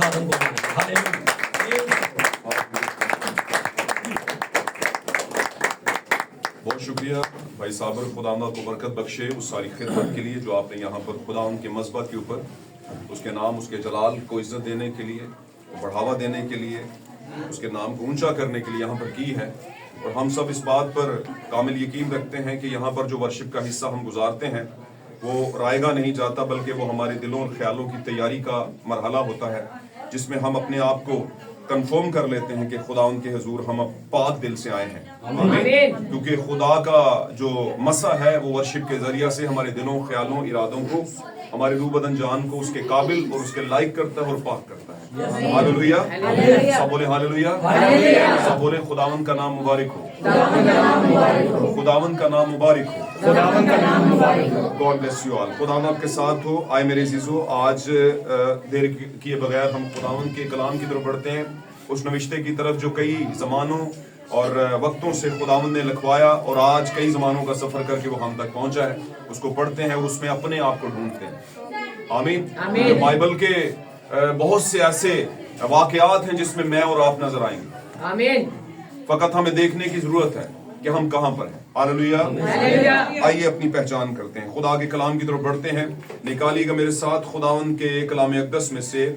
خادم کو دیں۔ ہاللیلویہ۔ بہت شکریہ بھائی صابر، خدا آپ کو برکت بخشے اس ساری خدمت کے لیے جو آپ نے یہاں پر خدا ان کے مذبح کے اوپر اس کے نام، اس کے جلال کو عزت دینے کے لیے، بڑھاوا دینے کے لیے، اس کے نام کو اونچا کرنے کے لیے یہاں پر کی ہے۔ اور ہم سب اس بات پر کامل یقین رکھتے ہیں کہ یہاں پر جو ورشپ کا حصہ ہم گزارتے ہیں وہ رائے گاہ نہیں جاتا، بلکہ وہ ہمارے دلوں اور خیالوں کی تیاری کا مرحلہ ہوتا ہے، جس میں ہم اپنے آپ کو کنفرم کر لیتے ہیں کہ خدا ان کے حضور ہم پاک دل سے آئے ہیں۔ آمین۔ کیونکہ خدا کا جو مسا ہے وہ ورشپ کے ذریعہ سے ہمارے دلوں، خیالوں، ارادوں کو، ہمارے روح بدن جان کو اس کے قابل اور اس کے لائق کرتا ہے اور پاک کرتا ہے۔ ہاللیلویہ۔ سب بولے ہاللیلویہ۔ سب بولے خداوند کا نام مبارک ہو، خداوند کا نام مبارک ہو، گاڈ بلیس یو آل۔ خداوند آپ کے ساتھ ہو۔ آئے میرے عزیزو، آج دیر کیے بغیر ہم خداوند کے کلام کی طرف بڑھتے ہیں، اس نوشتے کی طرف جو کئی زمانوں اور وقتوں سے خداوند نے لکھوایا اور آج کئی زمانوں کا سفر کر کے وہ ہم تک پہنچا ہے۔ اس کو پڑھتے ہیں اور اس میں اپنے آپ کو ڈھونڈتے ہیں۔ آمین۔ بائبل کے بہت سے ایسے واقعات ہیں جس میں میں اور آپ نظر آئیں گے۔ آمین۔ فقط ہمیں دیکھنے کی ضرورت ہے کہ ہم کہاں پر ہیں۔ ہاللیلویہ۔ آئیے اپنی پہچان کرتے ہیں، خدا کے کلام کی طرف بڑھتے ہیں۔ نکالیے گا میرے ساتھ خداوند کے کلام اقدس میں سے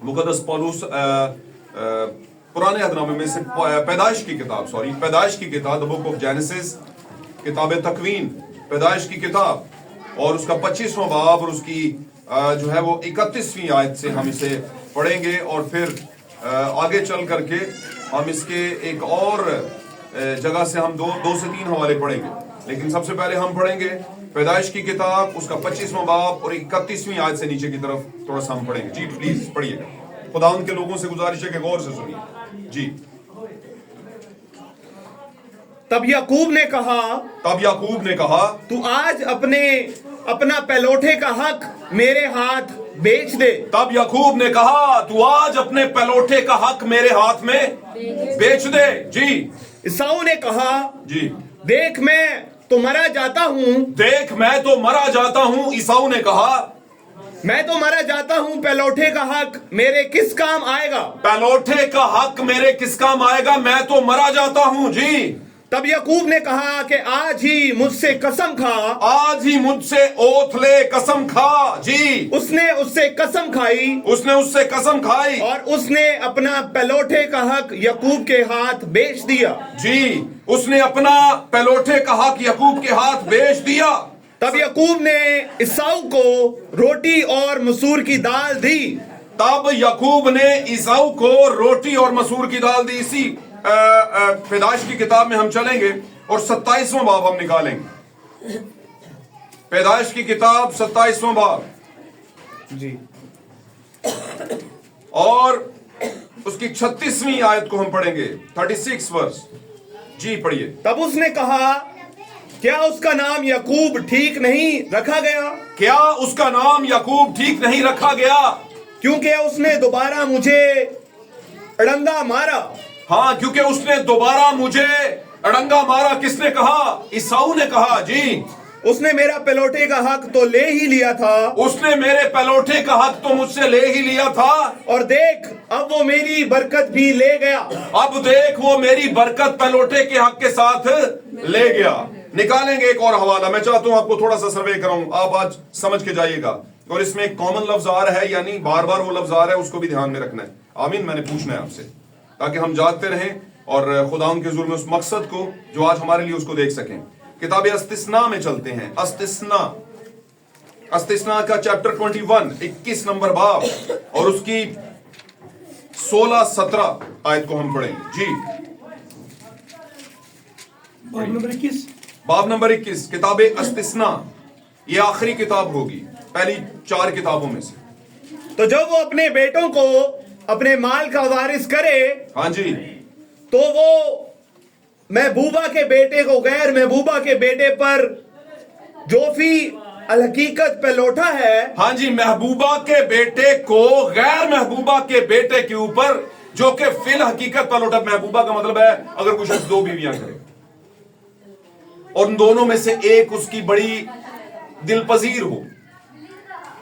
مقدس پولس پرانے عہد نامے میں سے پیدائش کی کتاب، بک آف جینیسس، کتاب تکوین، پیدائش کی کتاب اور اس کا 25واں باب اور اس کی جو ہے وہ 31ویں آیت سے ہم اسے پڑھیں گے، اور پھر آگے چل کر کے ہم اس کے ایک اور جگہ سے ہم دو سے تین حوالے پڑھیں گے۔ لیکن سب سے پہلے ہم پڑھیں گے پیدائش کی کتاب، اس کا 25واں باب اور 31ویں آیت سے نیچے کی طرف تھوڑا سا ہم پڑھیں گے۔ جی پلیز پڑھیے گا۔ خداوند کے لوگوں سے گزارش ہے کہ غور سے سنیے۔ جی۔ تب یعقوب نے کہا تو آج اپنا پہلوٹے کا حق میرے ہاتھ بیچ دے۔ تب یعقوب نے کہا تو آج اپنے پہلوٹے کا حق میرے ہاتھ میں بیچ دے۔ جی۔ عیساؤ نے کہا جی دیکھ میں تو مرا جاتا ہوں۔ عیساؤ نے کہا میں تو مرا جاتا ہوں، پہلوٹے کا حق میرے کس کام آئے گا؟ پہلوٹے کا حق میرے کس کام آئے گا؟ میں تو مرا جاتا ہوں۔ جی۔ تب یعقوب نے کہا کہ آج ہی مجھ سے قسم کھا۔ آج ہی مجھ سے اوتھ لے، قسم کھا۔ جی۔ اس نے اس سے قسم کھائی اور اس نے اپنا پہلوٹے کا حق یعقوب کے ہاتھ بیچ دیا۔ جی، اس نے اپنا پہلوٹے کا حق یعقوب کے ہاتھ بیچ دیا۔ تب یعقوب نے عیساؤ کو روٹی اور مسور کی دال دی۔ اسی پیدائش کی کتاب میں ہم چلیں گے اور 27واں باب ہم نکالیں گے۔ پیدائش کی کتاب 27واں باب جی، اور اس کی 36ویں آیت کو ہم پڑھیں گے، 36 ورس۔ جی پڑھیے۔ تب اس نے کہا کیا اس کا نام یعقوب ٹھیک نہیں رکھا گیا؟ کیا اس کا نام یعقوب ٹھیک نہیں رکھا گیا؟ کیونکہ اس نے دوبارہ مجھے اڑنگا مارا۔ ہاں، کیونکہ اس نے دوبارہ مجھے اڑنگا مارا۔ کس نے کہا؟ عیساؤ نے کہا۔ جی۔ اس نے میرا پہلوٹے کا حق تو لے ہی لیا تھا۔ اس نے میرے پہلوٹے کا حق تو مجھ سے لے ہی لیا تھا، اور دیکھ اب وہ میری برکت بھی لے گیا۔ اب دیکھ وہ میری برکت پہلوٹے کے حق کے ساتھ لے گیا۔ نکالیں گے ایک اور حوالہ، میں چاہتا ہوں آپ کو تھوڑا سا سروے کراؤں، آپ آج سمجھ کے جائیے گا، اور اس میں ایک کامن لفظ آ رہا ہے، یعنی بار بار وہ لفظ آ رہا ہے، اس کو بھی دھیان میں رکھنا ہے۔ آمین۔ میں نے پوچھنا ہے آپ سے تاکہ ہم جاگتے رہیں اور خدا ان کے حضور میں اس مقصد کو جو آج ہمارے لیے اس کو دیکھ سکیں۔ کتاب استثناء میں چلتے ہیں۔ استثناء کا چیپٹر 21، 21 نمبر باب اور اس کی 16-17 آیت کو ہم پڑھیں گے۔ جی۔ باب نمبر 21 کتاب استثناء، یہ آخری کتاب ہوگی پہلی 4 کتابوں میں سے۔ تو جب وہ اپنے بیٹوں کو اپنے مال کا وارث کرے، ہاں جی، تو وہ محبوبہ کے بیٹے کو غیر محبوبہ کے بیٹے پر جو فی الحقیقت پہ لوٹا ہے، ہاں جی، محبوبہ کے بیٹے کو غیر محبوبہ کے بیٹے کے اوپر جو کہ فی الحقیقت پہ لوٹا۔ محبوبہ کا مطلب ہے اگر کوئی شخص 2 بیویاں کرے اور ان دونوں میں سے ایک اس کی بڑی دل پذیر ہو،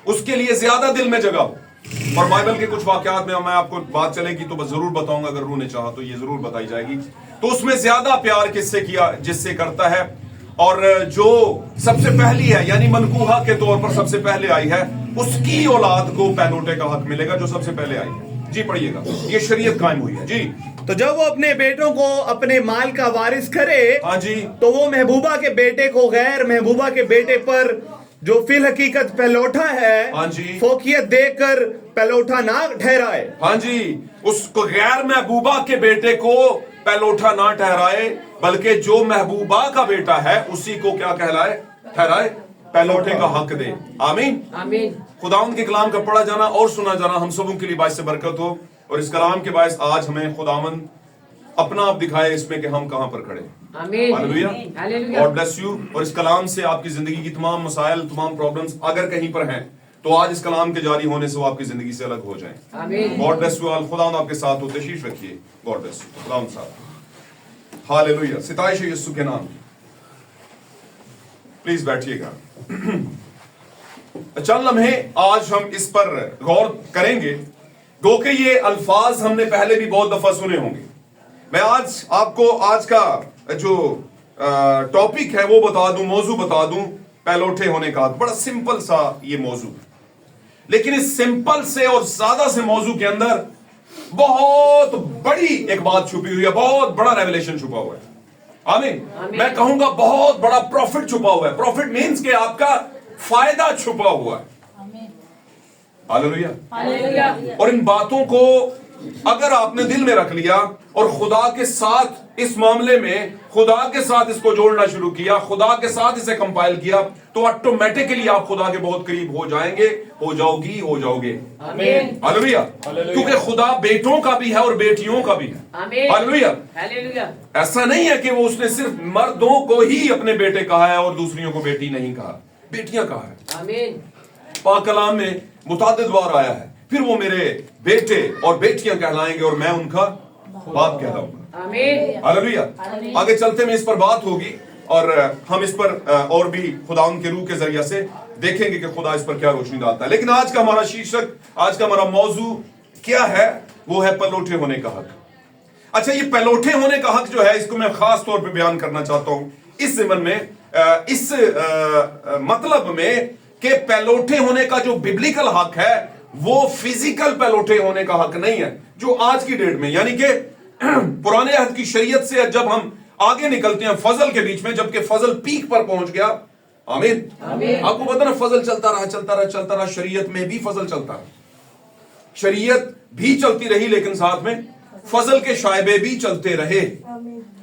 اس کے لیے زیادہ دل میں جگہ ہو، اور بائبل کے کچھ واقعات میں آپ کو بات چلے گی تو ضرور بتاؤں گا، اگر روح نے چاہا تو یہ ضرور بتائی جائے گی. تو اس میں زیادہ پیار کس سے کیا؟ جس سے کرتا ہے، اور جو سب سے پہلی ہے یعنی منکوہا کے طور پر سب سے پہلے آئی ہے، اس کی اولاد کو پہلوٹے کا حق ملے گا جو سب سے پہلے آئی ہے. جی پڑھیے گا، یہ شریعت قائم ہوئی ہے. جی تو جب وہ اپنے بیٹوں کو اپنے مال کا وارث کرے، ہاں جی، تو وہ محبوبہ کے بیٹے کو غیر محبوبہ کے بیٹے پر جو فی الحقیقت پہلوٹا ہے، ہاں جی، فوقیت دے کر پہلوٹا نہ ٹھہرائے. ہاں جی، اس کو غیر محبوبہ کے بیٹے کو پہلوٹا نہ ٹھہرائے، بلکہ جو محبوبہ کا بیٹا ہے اسی کو کیا کہلائے؟ ٹھہرائے، پہلوٹے کا حق دے. آمین آمین. خداوند کے کلام کا پڑھا جانا اور سنا جانا ہم سبوں کے لیے باعث برکت ہو، اور اس کلام کے باعث آج ہمیں خداوند اپنا آپ دکھائے اس میں کہ ہم کہاں پر کھڑے. Hallelujah, God bless you. اور اس کلام سے آپ کی زندگی کی تمام مسائل، تمام پرابلمز اگر کہیں پر ہیں تو آج اس کلام کے جاری ہونے سے وہ آپ کی زندگی سے الگ ہو جائیں. God bless you. خداوند آپ کے ساتھ ہو، تشریف رکھیے. God bless you. خداوند صاحب، ہاللویا، ستائش ہے یسوع کے نام. پلیز بیٹھیے گا. چند لمحے آج ہم اس پر غور کریں گے، گو کہ یہ الفاظ ہم نے پہلے بھی بہت دفعہ سنے ہوں گے. میں آج آپ کو آج کا جو ٹاپک ہے وہ بتا دوں، موضوع بتا دوں، پہلوٹے ہونے کا. بڑا سمپل سا یہ موضوع، لیکن اس سمپل سے اور سادہ سے موضوع کے اندر بہت بڑی ایک بات چھپی ہوئی ہے، بہت بڑا ریویلیشن چھپا ہوا ہے. آمین. میں کہوں گا بہت بڑا پروفٹ چھپا ہوا ہے. پروفٹ مینز کہ آپ کا فائدہ چھپا ہوا ہے. ہاللویا. اور ان باتوں کو اگر آپ نے دل میں رکھ لیا اور خدا کے ساتھ اس معاملے میں خدا کے ساتھ اس کو جوڑنا شروع کیا، خدا کے ساتھ اسے کمپائل کیا، تو آٹومیٹکلی آپ خدا کے بہت قریب ہو جائیں گے، ہو جاؤ گی، ہو جاؤ گے. ہاللویا. کیونکہ خدا بیٹوں کا بھی ہے اور بیٹیوں کا بھی ہے. ہاللویا. ایسا نہیں ہے کہ وہ اس نے صرف مردوں کو ہی اپنے بیٹے کہا ہے اور دوسریوں کو بیٹی نہیں کہا، بیٹیاں کہا ہے. پاک کلام میں متعدد بار آیا ہے، پھر وہ میرے بیٹے اور بیٹیاں کہلائیں گے اور میں ان کا باپ کہلاؤں گا. ہاللویا. آگے چلتے میں اس پر بات ہوگی اور ہم اس پر اور بھی خداوند کے روح کے ذریعے سے دیکھیں گے کہ خدا اس پر کیا روشنی ڈالتا ہے. لیکن آج کا ہمارا شیرشک، آج کا ہمارا موضوع کیا ہے؟ وہ ہے پہلوٹے ہونے کا حق. اچھا، یہ پہلوٹے ہونے کا حق جو ہے اس کو میں خاص طور پہ بیان کرنا چاہتا ہوں اس ضمن میں، اس مطلب میں کہ پہلوٹے ہونے کا جو ببلیکل حق ہے وہ فزیکل پہلوٹے ہونے کا حق نہیں ہے جو آج کی ڈیٹ میں، یعنی کہ پرانے عہد کی شریعت سے جب ہم آگے نکلتے ہیں فضل کے بیچ میں، جبکہ فضل پیک پر پہنچ گیا. آمین. آپ کو پتا نا، فضل چلتا رہا، شریعت میں بھی فضل چلتا رہا، شریعت بھی چلتی رہی، لیکن ساتھ میں فضل کے شائبے بھی چلتے رہے.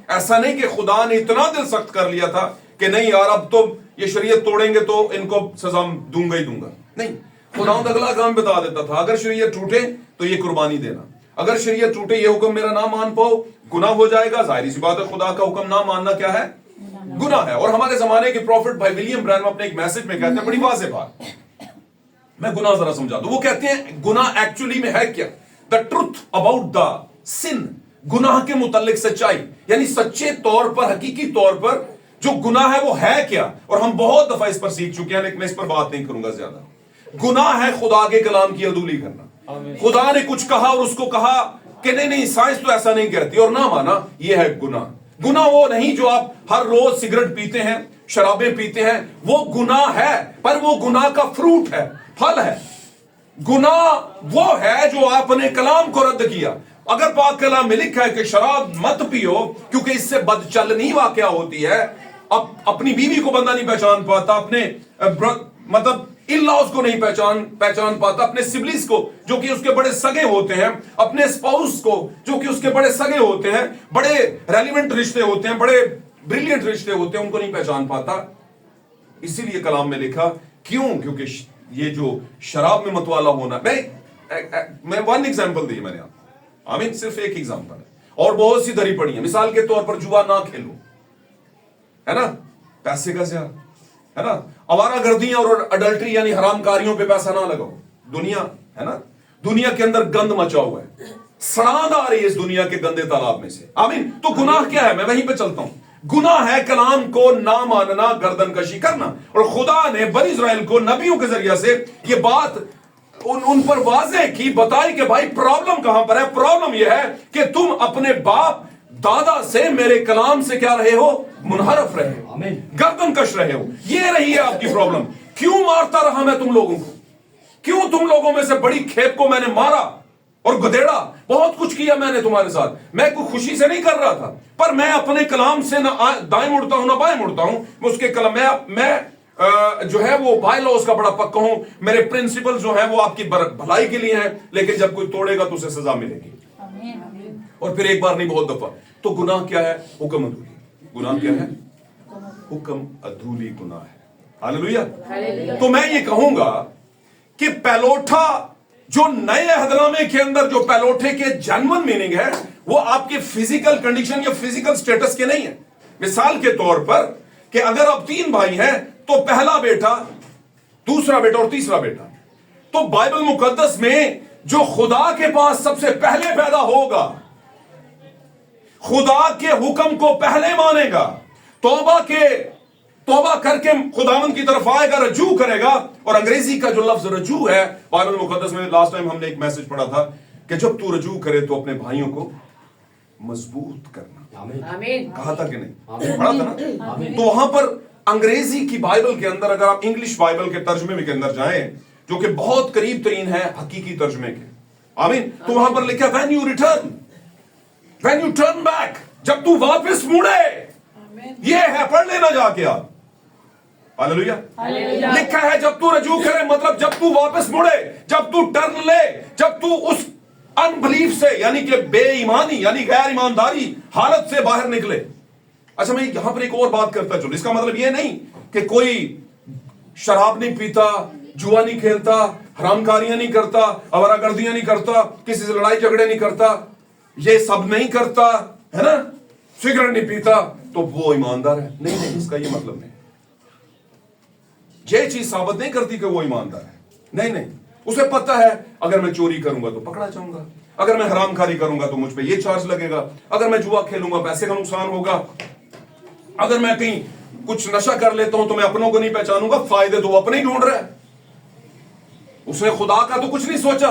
ایسا نہیں کہ خدا نے اتنا دل سخت کر لیا تھا کہ نہیں یار اب تو یہ شریعت توڑیں گے تو ان کو سزا دوں گا ہی دوں گا. نہیں، خداوند اگلا کام بتا دیتا تھا، اگر شریعت ٹوٹے تو یہ قربانی دینا، اگر شریعت ٹوٹے یہ حکم میرا نہ مان پاؤ گناہ ہو جائے گا. ظاہری سی بات ہے، خدا کا حکم نہ ماننا کیا ہے؟ گناہ ہے. اور ہمارے زمانے کے پروفٹ بھائی ولیم برینہم اپنے ایک میسج میں کہتے ہیں بڑی واضح بات، میں گناہ ذرا سمجھا دوں. وہ کہتے ہیں گناہ ایکچولی میں ہے کیا؟ دا ٹروتھ اباؤٹ دا سن، گناہ کے متعلق سچائی، یعنی سچے طور پر، حقیقی طور پر جو گناہ ہے وہ ہے کیا. اور ہم بہت دفعہ اس پر سیکھ چکے ہیں، لیکن میں اس پر بات نہیں کروں گا زیادہ. گناہ ہے خدا کے کلام کی عدولی کرنا. خدا نے کچھ کہا اور اس کو کہا کہ نہیں سائنس تو ایسا نہیں کہتی اور نہ مانا، یہ ہے گناہ. گناہ وہ نہیں جو آپ ہر روز سگریٹ پیتے ہیں، شرابیں پیتے ہیں، وہ گناہ ہے، پر وہ گناہ کا فروٹ ہے، پھل ہے. گناہ وہ ہے جو آپ نے کلام کو رد کیا. اگر پاک کلام میں لکھا ہے کہ شراب مت پیو کیونکہ اس سے بد چلنی واقعہ ہوتی ہے، اب اپنی بیوی کو بندہ نہیں پہچان پاتا، اپنے مطلب ان-لاؤز کو نہیں پہچان پاتا، اپنے سبلنگز کو جو کہ اس کے بڑے سگے ہوتے ہیں، اپنے اسپاؤس کو جو کہ اس کے بڑے سگے ہوتے ہیں، بڑے ریلیونٹ رشتے ہوتے ہیں، بڑے بریلینٹ رشتے ہوتے ہیں، ان کو نہیں پہچان پاتا. اسی لیے کلام میں لکھا کیوں؟ کیونکہ یہ جو شراب میں متوالا ہونا، میں ون ایگزامپل دی میں نے آپ کو، آمین، صرف ایک ایگزامپل ہے اور بہت سی دھری پڑی ہیں. مثال کے طور پر جوا نہ کھیلو، ہے نا، پیسے کا زیادہ، ہے نا، آوارہ گردیاں اور اڈلٹری یعنی حرام کاریوں پہ پیسہ نہ لگاؤ. دنیا ہے نا، دنیا کے اندر گند مچا ہوا ہے، سڑاند آ رہی ہے اس دنیا کے گندے تالاب میں سے. آمین. تو گناہ کیا ہے؟ میں وہیں پہ چلتا ہوں. گناہ ہے کلام کو نہ ماننا، گردن کشی کرنا. اور خدا نے بنی اسرائیل کو نبیوں کے ذریعے سے یہ بات उन पर वाज़ेह की, बताई कि भाई प्रॉब्लम कहां पर है। प्रॉब्लम यह है कि तुम अपने बाप दादा से मेरे कलाम से क्या रहे हो, मुनहरफ रहे हो, गर्दन कश रहे हो। ये रही है आपकी प्रॉब्लम। क्यों मारता रहा मैं तुम लोगों को, क्यों तुम लोगों में से बड़ी खेप को मैंने मारा और गधेड़ा, बहुत कुछ किया मैंने तुम्हारे साथ। मैं कोई खुशी से नहीं कर रहा था, पर मैं अपने कलाम से ना दाएं मुड़ता हूं ना बाएं मुड़ता हूं। मैं उसके कलाम मैं जो है वो बाय लॉज का बड़ा पक्का हूं। मेरे प्रिंसिपल जो है वो आपकी भलाई के लिए हैं, लेकिन जब कोई तोड़ेगा तो उसे सजा मिलेगी। और फिर एक बार नहीं, बहुत दफा। तो गुनाह क्या है, हुक्म अधूरी। गुनाह क्या है, हुक्म अधूरी गुनाह है। हालेलुया। तो मैं ये कहूंगा कि पैलोठा, जो नए अहदनामे के अंदर जो पैलोठे के जेन्युइन मीनिंग है, वो आपके फिजिकल कंडीशन या फिजिकल स्टेटस के नहीं है। मिसाल के तौर पर कि अगर आप 3 भाई हैं तो पहला बेटा, दूसरा बेटा और तीसरा बेटा, तो बाइबल मुकद्दस में जो खुदा के पास सबसे पहले पैदा होगा, खुदा के हुक्म को पहले मानेगा, तौबा करके खुदावन की तरफ आएगा, रजू करेगा। और अंग्रेजी का जो लफ्ज रजू है बाइबल मुकद्दस में, लास्ट टाइम हमने एक मैसेज पढ़ा था कि जब तू रजू करे तो अपने भाइयों को मजबूत करना। आमीन। कहा था कि नहीं, पढ़ा था ना। तो वहां पर अंग्रेजी की बाइबल के अंदर, अगर आप इंग्लिश बाइबल के तर्जमे के अंदर जाएं, जो कि बहुत करीब तरीन है हकीकी तर्जमे के, आमीन, तो वहां पर लिखा when you return, when U turn back, जब तू वापस मुड़े। ये है, पढ़ लेना जाके आप। हालेलुया। लिखा है जब तू रजू करे, मतलब जब तू वापस मुड़े, जब तू टर्न ले, जब तू उस अनबिलीफ से, यानी कि बेईमानी यानी गैर ईमानदारी हालत से बाहर निकले। अच्छा, मैं यहां पर एक और बात करता चलूं। इसका मतलब यह नहीं कि कोई शराब नहीं पीता, जुआ नहीं खेलता, हरामकारियां नहीं करता, अवारागर्दियां नहीं करता, किसी से लड़ाई झगड़े नहीं करता, ये सब नहीं करता, है ना, सिगरेट नहीं पीता, तो वो ईमानदार है। नहीं नहीं, इसका ये मतलब नहीं। ये चीज साबित नहीं करती कि वो ईमानदार है। नहीं नहीं, उसे पता है अगर मैं चोरी करूंगा तो पकड़ा जाऊंगा, अगर मैं हरामखारी करूंगा तो मुझ पे ये चार्ज लगेगा, अगर मैं जुआ खेलूंगा पैसे का नुकसान होगा, अगर मैं कहीं कुछ नशा कर लेता हूं तो मैं अपनों को नहीं पहचानूंगा, फायदे तो वो अपने ही ढूंढ रहा है। उसने खुदा का तो कुछ नहीं सोचा,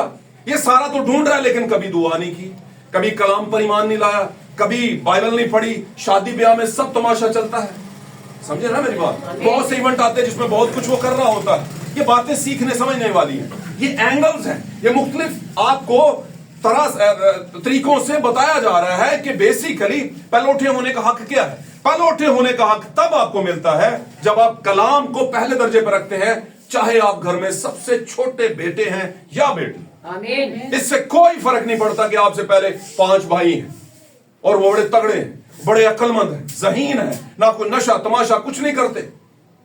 ये सारा तो ढूंढ रहा है, लेकिन कभी दुआ नहीं की, कभी कलाम पर ईमान नहीं लाया, कभी बाइबल नहीं पढ़ी। शादी ब्याह में सब तमाशा चलता है, समझे ना मेरी बात। बहुत से इवेंट आते हैं जिसमें बहुत कुछ वो कर रहा होता है। ये बातें सीखने समझने वाली हैं, ये एंगल्स हैं, ये मुख्तलिफ आपको तरीकों से बताया जा रहा है कि बेसिकली पैलोठे होने का हक क्या है। पैलोठे होने का हक तब आपको मिलता है जब आप कलाम को पहले दर्जे पर रखते हैं, चाहे आप घर में सबसे छोटे बेटे हैं या बेटी। आमीन। इससे कोई फर्क नहीं पड़ता कि आपसे पहले 5 भाई हैं और वो बड़े तगड़े हैं, बड़े अक्लमंद हैं, ज़हीन है, ना कोई नशा तमाशा कुछ नहीं करते।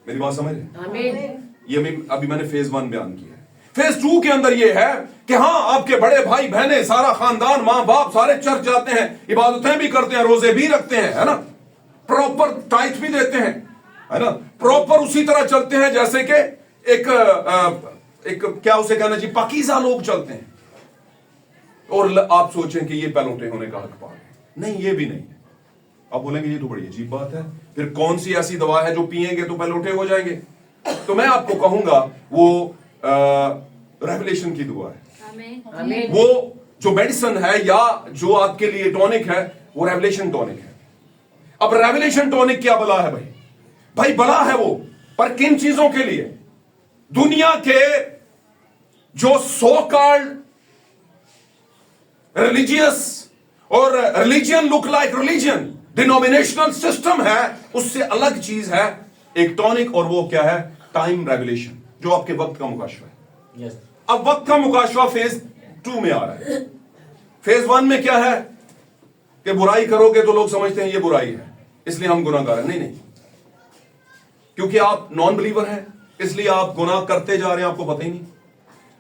मेरी बात समझ रहे? ये अभी मैंने फेज 1 बयान किया है। फेज 2 के अंदर ये है कि हाँ, आपके बड़े भाई बहनें, सारा खानदान, माँ बाप सारे चर्च जाते हैं, इबादतें भी करते हैं, रोजे भी रखते हैं, है ना, प्रॉपर टाइट भी देते हैं, है ना, प्रॉपर उसी तरह चलते हैं जैसे कि एक क्या उसे कहना चाहिए, पाकीज़ा लोग चलते हैं। और आप सोचें कि ये पैलोठे होने का हक पा गए। नहीं, ये भी नहीं है। आप बोलेंगे ये तो बड़ी अजीब बात है, फिर कौन सी ऐसी दवा है जो पिएंगे तो पैलोठे हो जाएंगे? तो मैं आपको कहूंगा वो रेवलेशन की दुआ है। वो जो मेडिसिन है या जो आपके लिए टॉनिक है, वो रेवलेशन टॉनिक है। अब रेवलेशन टॉनिक क्या बला है भाई बला है वो, पर किन चीजों के लिए? दुनिया के जो सो कॉल्ड रिलीजियस और religion look like religion denominational system है, उससे अलग चीज है एक टॉनिक, और वो क्या है? टाइम रेगुलेशन, जो आपके वक्त का मुकाशवा है। yes. अब वक्त का मुकाशवा फेज 2 में आ रहा है। फेज 1 में क्या है कि बुराई करोगे तो लोग समझते हैं ये बुराई है, इसलिए हम गुनाहगार हैं। नहीं नहीं, क्योंकि आप नॉन बिलीवर हैं इसलिए आप गुनाह करते जा रहे हैं, आपको पता ही नहीं।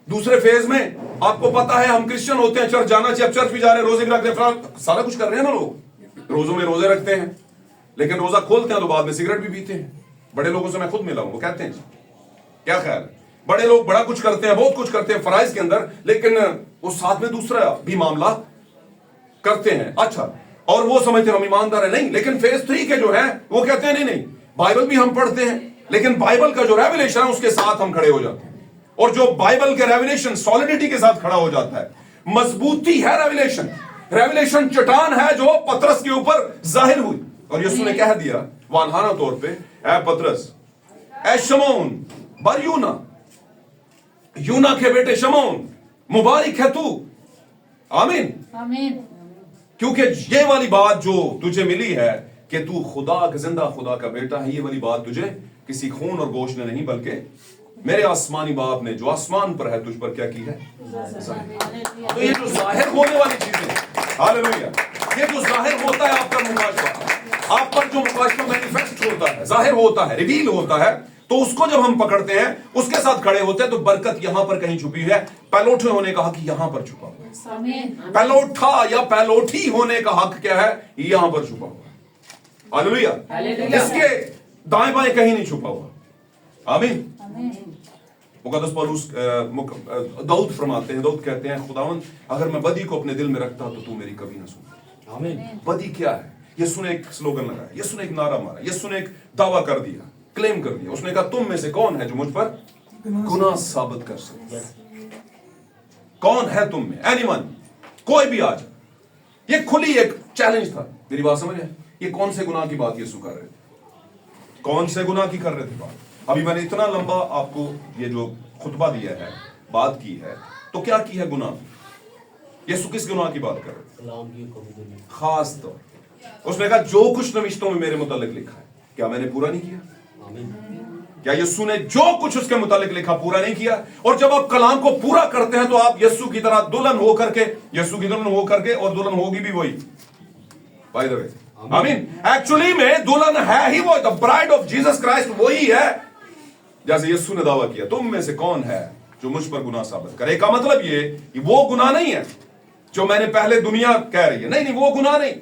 दूसरे फेज में आपको पता है हम क्रिश्चियन होते हैं, चर्च जाना चाहिए, अब चर्च भी जा रहे हैं, रोजे भी रख रहे हैं, सारा कुछ कर रहे हैं ना लोग। रोजों में रोजे रखते हैं, लेकिन रोजा खोलते हैं तो बाद में सिगरेट भी पीते हैं। बड़े लोगों से मैं खुद मिला हूं, वो कहते हैं क्या ख्याल है, बड़े लोग बड़ा कुछ करते हैं, बहुत कुछ करते हैं फराइज के अंदर, लेकिन वो साथ में दूसरा भी मामला करते हैं। अच्छा, और वो समझते हैं हम ईमानदार है। नहीं, लेकिन फेज 3 के जो है वो कहते हैं नहीं नहीं, बाइबल भी हम पढ़ते हैं, लेकिन बाइबल का जो रेवलेशन है उसके साथ हम खड़े हो जाते हैं, और जो बाइबल के रेवलेशन सॉलिडिटी के साथ खड़ा हो जाता है, मजबूती है रेवलेशन। रेवलेशन चट्टान है जो पतरस के ऊपर जाहिर हुई, और यीशु ने कह दिया वानहाना तौर पे, ए पतरस, ए शमौन बर यूना के बेटे शमौन, मुबारक है तू। आमीन। आमीन। क्योंकि ये वाली बात जो तुझे मिली है कि तू खुदा का जिंदा खुदा का बेटा है, ये वाली बात तुझे किसी खून और गोश्त ने नहीं बल्कि मेरे आसमानी बाप ने जो आसमान पर है तुझ पर क्या की है। तो ये जो जाहिर होने वाली चीजें, हालेलुया, ये जो जाहिर होता है आपका मुकाशफा, आप पर जो मुकाशफा मैनिफेस्ट होता है, जाहिर होता है, रिवील होता है, तो उसको जब हम पकड़ते हैं, उसके साथ खड़े होते हैं, तो बरकत यहां पर कहीं छुपी है। पैलोठे होने का हक यहां पर छुपा हुआ है। पैलोठा या पैलोठी होने का हक क्या है, यहां पर छुपा हुआ है। हालेलुया। इसके दाएं बाएं कहीं नहीं छुपा हुआ। आमीन। मुकद्दस पौलुस दाऊद फरमाते हैं, दाऊद कहते हैं, खुदावंद अगर मैं बदी को अपने दिल में रखता तो तू मेरी कभी ना सुनता। आमीन। बदी क्या है? यीशु ने एक स्लोगन लगाया, यीशु ने एक नारा मारा, यीशु ने एक दावा कर दिया, क्लेम कर दिया। उसने कहा तुम में से कौन है जो मुझ पर गुनाह साबित कर सकता? कौन है तुम में? एनीवन, कोई भी आज। ये खुली एक चैलेंज था। मेरी बात समझ है? ये कौन से गुनाह की बात यीशु कर रहे थे? कौन से गुनाह की कर रहे थे बात? अभी मैंने इतना लंबा आपको ये जो खुतबा दिया है, बात की है, तो क्या की है गुनाह? यीशु किस गुनाह की बात कर रहे थे? खास तौर उसने कहा जो कुछ नविश्तों में मेरे मुतालिक लिखा है, क्या मैंने पूरा नहीं किया? क्या यीशु ने जो कुछ उसके मुतालिक लिखा पूरा नहीं किया? और जब आप कलाम को पूरा करते हैं तो आप यीशु की तरह दुल्हन हो करके, यीशु की दुल्हन हो करके, और दुल्हन होगी भी वही, बाय द वे। आमीन। एक्चुअली में दुल्हन है ही वो, the bride of Jesus Christ वही है, जैसे यीशु ने दावा किया तुम में से कौन है जो मुझ पर गुनाह साबित करे। का मतलब ये कि वो गुनाह नहीं है जो मैंने पहले दुनिया कह रही है, नहीं नहीं, वो गुनाह नहीं।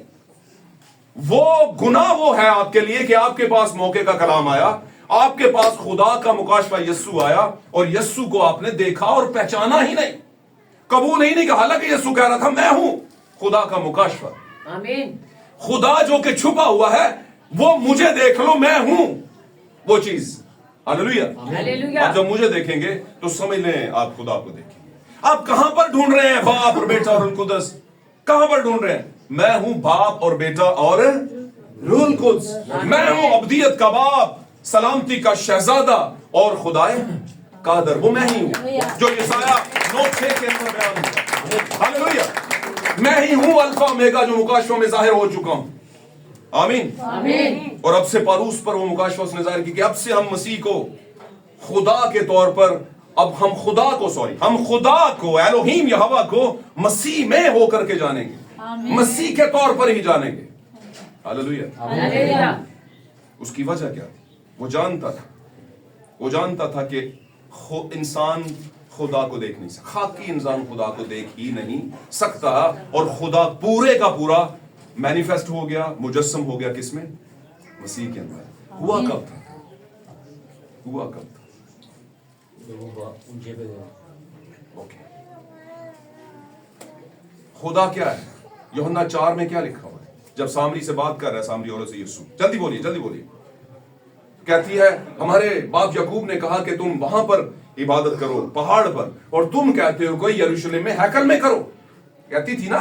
वो गुनाह वो है आपके लिए कि आपके पास मौके का कलाम आया, आपके पास खुदा का मुकाशफा यस्सु आया, और यस्सु को आपने देखा और पहचाना ही नहीं, कबूल ही नहीं किया। हालांकि यस्सु कह रहा था मैं हूं खुदा का मुकाशफा। आमीन। खुदा जो कि छुपा हुआ है, वो मुझे देख लो, मैं हूं वो चीज। हालेलुया। आप जब मुझे देखेंगे तो समझ लें आप खुदा को देखेंगे। आप कहां पर ढूंढ रहे हैं बाप और बेटा और रूह कुद्स? कहां पर ढूंढ रहे हैं? मैं हूं बाप और बेटा और रूह कुद्स। मैं हूं अब्दियत का बाप, सलामती का शहजादा और खुदाए कादर। वो मैं ही हूं जो यसाया 9:6 के अंदर बयान हुआ। हालेलुया। मैं ही हूं अल्फा ओमेगा जो मुकाशफा में जाहिर हो चुका हूं। आमीन। आमीन। और अब से पारूस पर वो मुकाशफा उसने जाहिर की कि अब से हम मसीह को खुदा के तौर पर, अब हम खुदा को एलोहीम यहोवा को मसीह में होकर के जानेंगे, मसीह के तौर पर ही जानेंगे। हालेलुया। उसकी वजह क्या थी? वो जानता था कि इंसान खुदा को देख नहीं सकता, खाकी इंसान खुदा को देख ही नहीं सकता, और खुदा पूरे का पूरा मैनिफेस्ट हो गया, मुजस्सम हो गया किसमें? मसीह के अंदर। हुआ कब था? ओके। खुदा क्या है? यूहन्ना 4 में क्या लिखा हुआ है? जब सामरी से बात कर रहा है, सामरी औरत से यीशु, जल्दी बोलिए, कहती है हमारे बाप याकूब ने कहा कि तुम वहां पर इबादत करो पहाड़ पर, और तुम कहते हो कोई यरूशलेम में हैकल में करो। कहती थी ना,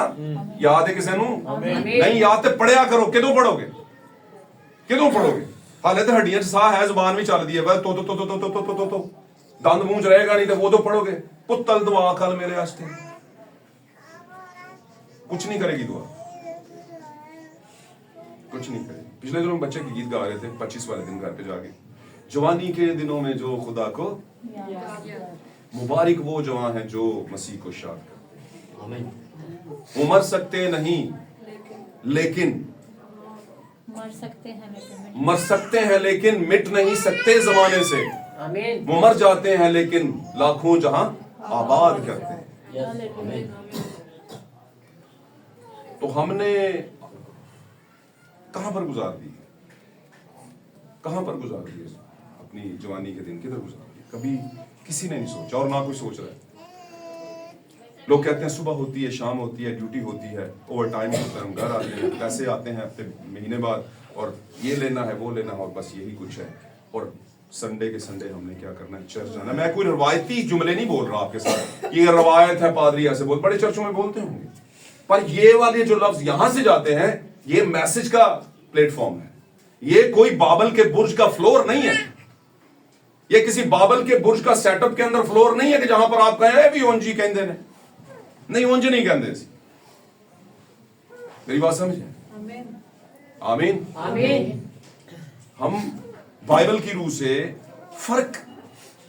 याद है किसे नहीं याद? तो पढ़िया करो। किदों पढ़ोगे? हाले तो हड्डियां सा है, जुबान भी चल दी है, तो दंद मूंछ रहेगा नहीं, तो वो तो पढ़ोगे। पुत्तल दुआ कल मेरे वास्ते, कुछ नहीं करेगी दुआ, कुछ नहीं करेगी। पिछले दिनों बच्चे के गीत गा रहे थे, 25 वाले दिन घर पे जाके, जवानी के दिनों में जो खुदा को मुबारक वो जवान है जो मसीह को शाद कर। आमीन। उमर सकते नहीं लेकिन मर सकते हैं लेकिन मिट नहीं सकते जमाने से। आमीन। वो मर जाते हैं लेकिन लाखों जहां आबाद करते हैं। तो हमने कहां पर गुजार दिए अपनी जवानी के दिन? किधर गुजार दिए? कभी किसी ने नहीं सोचा, और ना कोई सोच रहा है। लोग कहते हैं सुबह होती है, शाम होती है, ड्यूटी होती है, ओवर टाइम होता है, हम घर आते हैं, पैसे आते हैं हफ्ते महीने बाद, और ये लेना है वो लेना है, और बस यही कुछ है। और संडे के संडे हमने क्या करना है, चर्च जाना। मैं कोई रवायती जुमले नहीं बोल रहा आपके साथ, ये रवायत है, पादरी ऐसे बोल, बड़े चर्चों में बोलते होंगे, पर ये वाले जो लफ्ज यहां से जाते हैं ये मैसेज का प्लेटफॉर्म है। ये कोई बाबल के बुर्ज का फ्लोर नहीं है, ये किसी बाबल के बुर्ज का सेटअप के अंदर फ्लोर नहीं है कि जहां पर आप कहें भी ओंजी कहते हैं, नहीं ओंजी नहीं कहते। मेरी बात समझे? आमीन आमीन। हम बाइबल की रूह से फर्क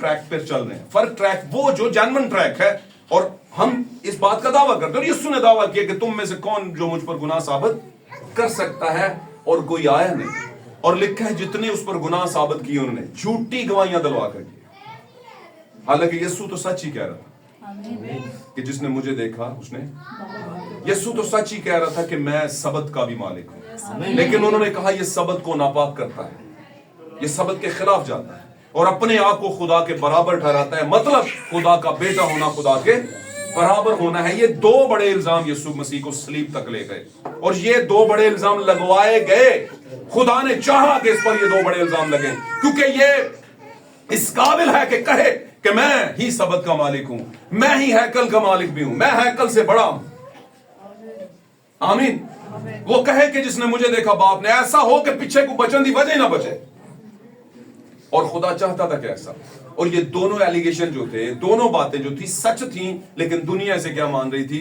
ट्रैक पर चल रहे हैं। फर्क ट्रैक वो जो जेन्युइन ट्रैक है, और हम इस बात का दावा करते हैं, और यीशु ने दावा किया कि तुम में से कौन जो मुझ पर गुनाह साबित कर सकता है, और कोई आया नहीं। और लिखा है जितने उस पर गुनाह साबित किए उन्होंने झूठी गवाहियां दिलवा कर किए। हालांकि यीशु तो सच ही कह रहा था कि जिसने मुझे देखा उसने, यीशु तो सच ही कह रहा था कि मैं सबत का भी मालिक हूं, लेकिन उन्होंने कहा यह सबत को नापाक करता है, यह सबत के खिलाफ जाता है और अपने आप को खुदा के बराबर ठहराता है। मतलब खुदा का बेटा होना, खुदा के बराबर होना है। ये दो बड़े इल्जाम यीशु मसीह को सलीब तक ले गए, और ये दो बड़े इल्जाम लगवाए गए। खुदा ने चाहा कि इस पर ये दो बड़े इल्जाम लगे, क्योंकि ये इस काबिल है कि कहे कि मैं ही सबत का मालिक हूं, मैं ही हैकल का मालिक भी हूं, मैं हैकल से बड़ा हूं। आमीन। वो कहे कि जिसने मुझे देखा बाप ने, ऐसा हो कि पीछे को बचन दी वजह ना बचे। और खुदा चाहता था कि ऐसा। और ये दोनों एलिगेशन जो थे, दोनों बातें जो थी सच थी, लेकिन दुनिया से क्या मान रही थी?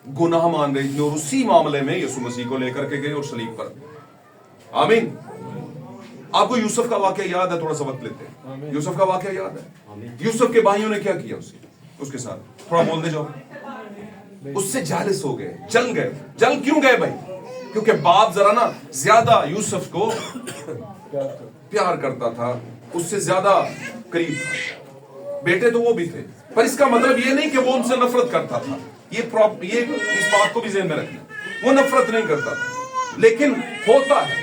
गुनाह मान रही थी। और उसी मामले में यीशु मसीह को लेकर के गए और सलीब पर। आमीन। आपको यूसुफ का वाकया याद है? थोड़ा सा वक्त लेते हैं। यूसुफ का वाकया याद है? यूसुफ के भाइयों ने क्या किया उसके साथ? थोड़ा बोल दे जाओ। उससे जालिस हो गए, जल गए। जल क्यों गए भाई? क्योंकि बाप जरा ना ज्यादा यूसुफ को प्यार करता था, उससे ज्यादा करीब था। बेटे तो वो भी थे, पर इसका मतलब ये नहीं कि वो उनसे नफरत करता था। ये इस बात को भी ज़हन में रखना, वो नफरत नहीं करता था, लेकिन होता है।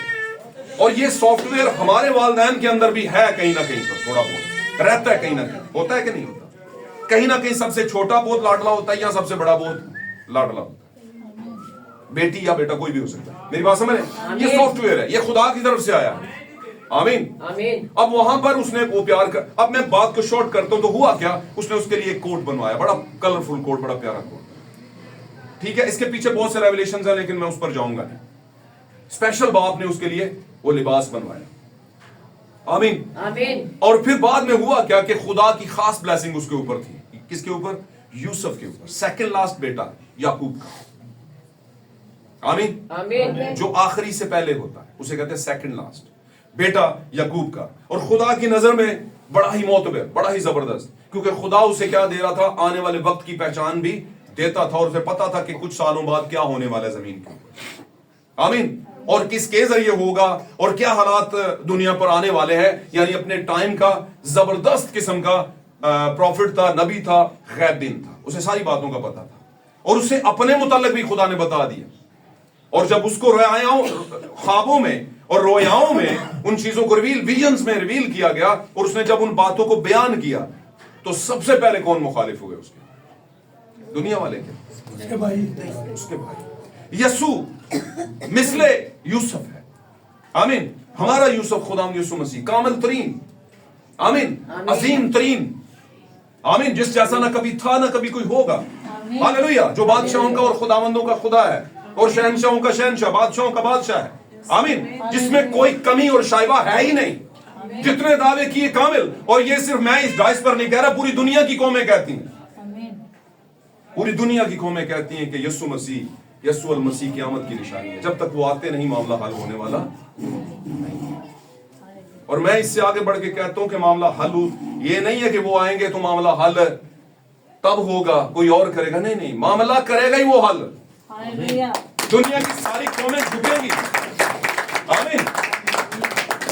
और ये सॉफ्टवेयर हमारे वालिदैन के अंदर भी है, कहीं ना कहीं पर थोड़ा बहुत रहता है, कहीं ना कहीं होता है कि नहीं होता? कहीं ना कहीं सबसे छोटा बहुत लाडला होता है, या सबसे बड़ा बहुत लाडला होता है। बेटी या बेटा कोई भी हो सकता है। मेरी बात समझ? ये सॉफ्टवेयर है, ये खुदा की तरफ से आया है। आमीन आमीन। अब वहां पर उसने वो प्यार कर, अब मैं बात को शॉर्ट करता हूं, तो हुआ क्या? उसने उसके लिए एक कोट बनवाया, बड़ा कलरफुल कोट, बड़ा प्यारा कोट। ठीक है, इसके पीछे बहुत से रेवलेशंस हैं, लेकिन मैं उस पर जाऊंगा नहीं। स्पेशल बाप ने उसके लिए वो लिबास बनवाया। आमीन आमीन। और फिर बाद में हुआ क्या कि खुदा की खास ब्लेसिंग उसके ऊपर थी। किसके ऊपर? यूसुफ के ऊपर, सेकंड लास्ट बेटा याकूब का। आमीन आमीन। जो आखिरी से पहले होता है उसे कहते हैं सेकंड लास्ट बेटा याकूब का। और खुदा की नजर में बड़ा ही मोतबर, बड़ा ही जबरदस्त, क्योंकि खुदा उसे क्या दे रहा था? आने वाले वक्त की पहचान भी देता था, और उसे पता था कि कुछ सालों बाद क्या होने वाला है जमीन के ऊपर। आमीन। और किसके जरिए होगा और क्या हालात दुनिया पर आने वाले हैं। यानी अपने टाइम का जबरदस्त किस्म का प्रॉफिट था, नबी था, गैबीन था, उसे सारी बातों का पता था, और उसे अपने मुताल्लिक भी खुदा ने बता दिया। और जब उसको रोयाओं, ख्वाबों में और रोयाओं में उन चीजों को विजन्स में रिवील किया गया, और उसने जब उन बातों को बयान किया, तो सबसे पहले कौन मुखालिफ हुए उसके? दुनिया वाले के, उसके भाई। यीशु मिसले यूसुफ है। आमीन। हमारा यूसुफ खुदाम यीशु मसीह कामिल तरीन, आमीन, अजीम तरीन, आमीन, जिस जैसा ना कभी था ना कभी कोई होगा। हालेलुया। जो बादशाहों का और खुदावंदों का खुदा है, और शहनशाहों का शहनशाह, बादशाहों का बादशाह है। आमीन। जिसमें कोई कमी और शाइबा है ही नहीं। जितने दावे किए कामिल। और ये सिर्फ मैं इस डाइस पर नहीं कह रहा, पूरी दुनिया की कौमें कहती हैं, पूरी दुनिया की कौमें कहती हैं कि यीशु मसीह, यीशु अल मसीह क़यामत की निशानी है। जब तक वो आते नहीं, मामला हल होने वाला नहीं। और मैं इससे आगे बढ़ के कहता हूं कि मामला हल ये नहीं है कि वो आएंगे तो मामला हल तब होगा, कोई और करेगा। नहीं नहीं, मामला करेगा ही वो हल। दुनिया की सारी कौमें झुकेंगी। आमीन।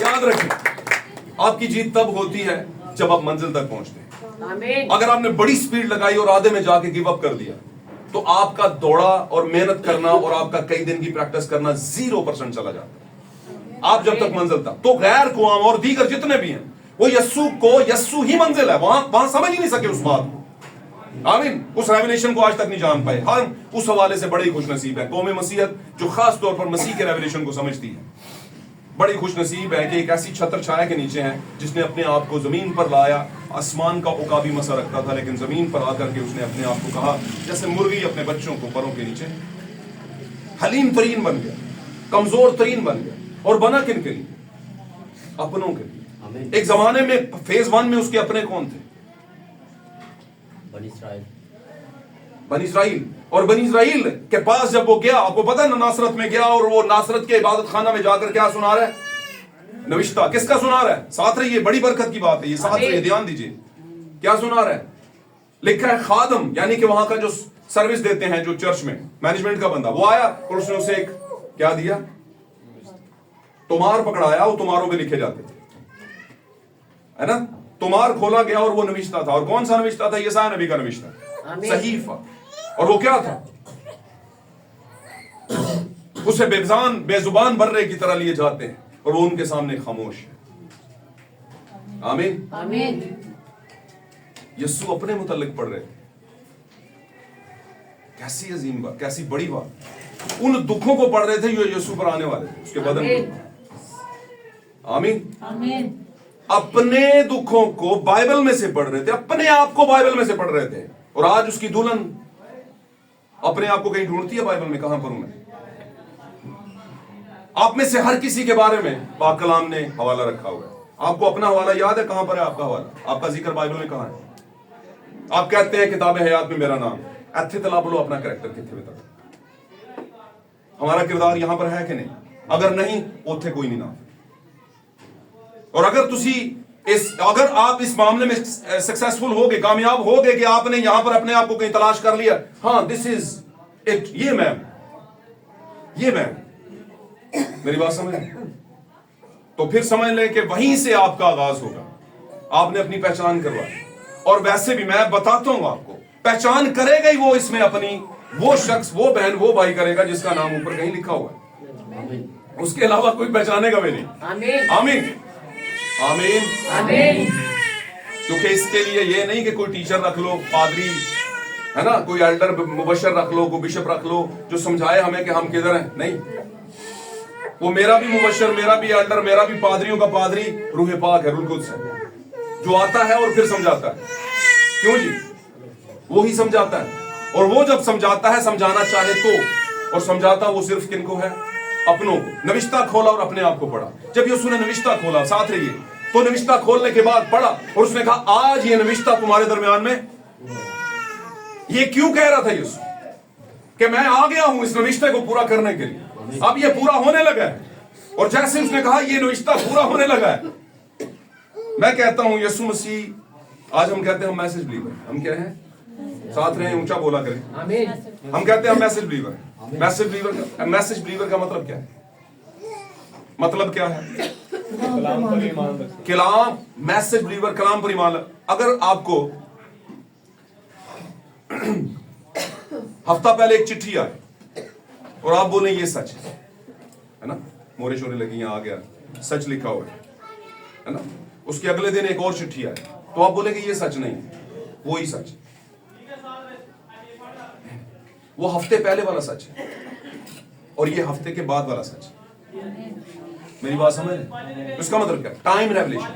याद रखें, आपकी जीत तब होती है जब आप मंजिल तक पहुंचते हैं। आमीन। अगर आपने बड़ी स्पीड लगाई और आधे में जाके गिव अप कर दिया, तो आपका दौड़ा और मेहनत करना और आपका कई दिन की प्रैक्टिस करना 0% चला जाता है। आप जब तक मंजिल तक, तो गैर कौम और दीगर जितने भी हैं, वो यस्सु ही मंजिल है। वहां समझ ही नहीं सके उस बात को। आमीन। उस रेवलेशन को आज तक नहीं जान पाए। हम उस हवाले से बड़े ही खुश नसीब है कौम मसीहत, जो खास तौर पर मसीह के रेवलेशन को समझती है। बड़ी खुश नसीब है कि एक ऐसी छत्र छाया के नीचे हैं जिसने अपने आप को जमीन पर लाया। आसमान का उकाबी मसा रखता था, लेकिन जमीन पर आकर के उसने अपने आप को कहा जैसे मुर्गी अपने बच्चों को परों के नीचे। हलीम तरीन बन गया, कमजोर तरीन बन गया, और बना किन के लिए? अपनों के लिए। एक जमाने में फेज 1 में उसके अपने कौन थे? बनी इसराइल। और बनी इसराइल के पास जब वो गया, आपको पता है ना, नासरत में गया, और वो नासरत के इबादत खाना में जाकर क्या सुना रहा है? नविश्ता। किसका सुना रहा है? साथ रहिए, बड़ी बरकत की बात है ये, साथ रहिए, ध्यान दीजिए। क्या सुना रहा है? लिखा है खादम, यानी कि वहां का जो सर्विस देते हैं, जो चर्च में मैनेजमेंट का बंदा, वो आया और उसने उसे एक क्या दिया? तुमार पकड़ाया। वो तुमारों पे लिखे जाते थे, है ना? तुमार खोला गया और वो नविश्ता था। और कौन सा नविश्ता था? यशायाह नबी का नविश्ता, सहीफा। और वो क्या था? उसे बेजान बेजुबान बर्रे की तरह लिए जाते हैं और वो उनके सामने खामोश है। आमीन आमीन। यीशु अपने मुतल्लिक पढ़ रहे थे। कैसी अजीम बात, कैसी बड़ी बात। उन दुखों को पढ़ रहे थे जो यीशु पर आने वाले थे, उसके बदन में। आमीन आमीन। अपने दुखों को बाइबल में से पढ़ रहे थे, अपने आप को बाइबल में से पढ़ रहे थे। और आज उसकी दुल्हन अपने आप को कहीं ढूंढती है बाइबल में? कहां पर हूं मैं? आप में से हर किसी के बारे में पाक कलाम ने हवाला रखा हुआ है। आपको अपना हवाला याद है? कहां पर है आपका हवाला? आपका जिक्र बाइबल में कहां है? आप कहते हैं किताब हयात में मेरा नाम। अच्छे तला बोलो अपना कैरेक्टर कितने तक, हमारा किरदार यहां पर है कि नहीं? अगर नहीं, उथे कोई नहीं नाम। और अगर आप इस मामले में सक्सेसफुल हो गए, कामयाब हो गए कि आपने यहां पर अपने आप को कहीं तलाश कर लिया, हाँ दिस इज इट, ये मैम, मेरी बात समझ, तो फिर समझ लें कि वहीं से आपका आगाज होगा। आपने अपनी पहचान करवाई। और वैसे भी मैं बताता हूं आपको, पहचान करेगा ही वो इसमें अपनी, वो शख्स, वो बहन, वो भाई करेगा जिसका नाम ऊपर कहीं लिखा हुआ है। उसके अलावा कोई पहचानेगा भी नहीं। आमीन आमीन आमीन आमीन। क्योंकि इसके लिए ये नहीं कि कोई टीचर रख लो, पादरी, है ना, कोई एल्डर मुबशर रख लो, कोई बिशप रख लो जो समझाए हमें कि हम किधर हैं। नहीं, वो मेरा भी मुबशर, मेरा भी एल्डर, मेरा भी पादरियों का पादरी रूह पाक है, रूह कुद्स है, जो आता है और फिर समझाता है। क्यों जी? वो ही समझाता है। और वो जब समझाता है, समझाना चाहे तो, और समझाता वो सिर्फ किनको है? अपनों को। नविश्ता खोला और अपने आप को पढ़ा। जब यीशु ने नविश्ता खोला, साथ रहिए, तो नविश्ता खोलने के बाद पढ़ा और उसने कहा आज ये नविश्ता तुम्हारे दरमियान में। ये क्यों कह रहा था यीशु? कि मैं आ गया हूं इस नविश्ते को पूरा करने के लिए। अब ये पूरा होने लगा है। और जैसे उसने कहा ये नविश्ता पूरा होने लगा है, मैं कहता हूं यीशु मसीह, आज हम कहते हैं हम मैसेज बिलीवर, हम क्या हैं? साथ रहे, ऊंचा बोला करें। आमीन। हम कहते हैं हम मैसेज बिलीवर हैं। मैसेज बिलीवर का मतलब क्या है? मतलब क्या है? कलाम, मैसेज बिलीवर कलाम पर ईमान। अगर आपको हफ्ता पहले एक चिट्ठी आए और आप बोले ये सच है ना, मोरे शोरे लगी, यहां आ गया, सच लिखा हुआ है ना, उसके अगले दिन एक और चिट्ठी आए तो आप बोले कि ये सच नहीं, वो ही सच, वो हफ्ते पहले वाला सच है और ये हफ्ते के बाद वाला सच। मेरी बात समझ? इसका मतलब क्या? Time revelation.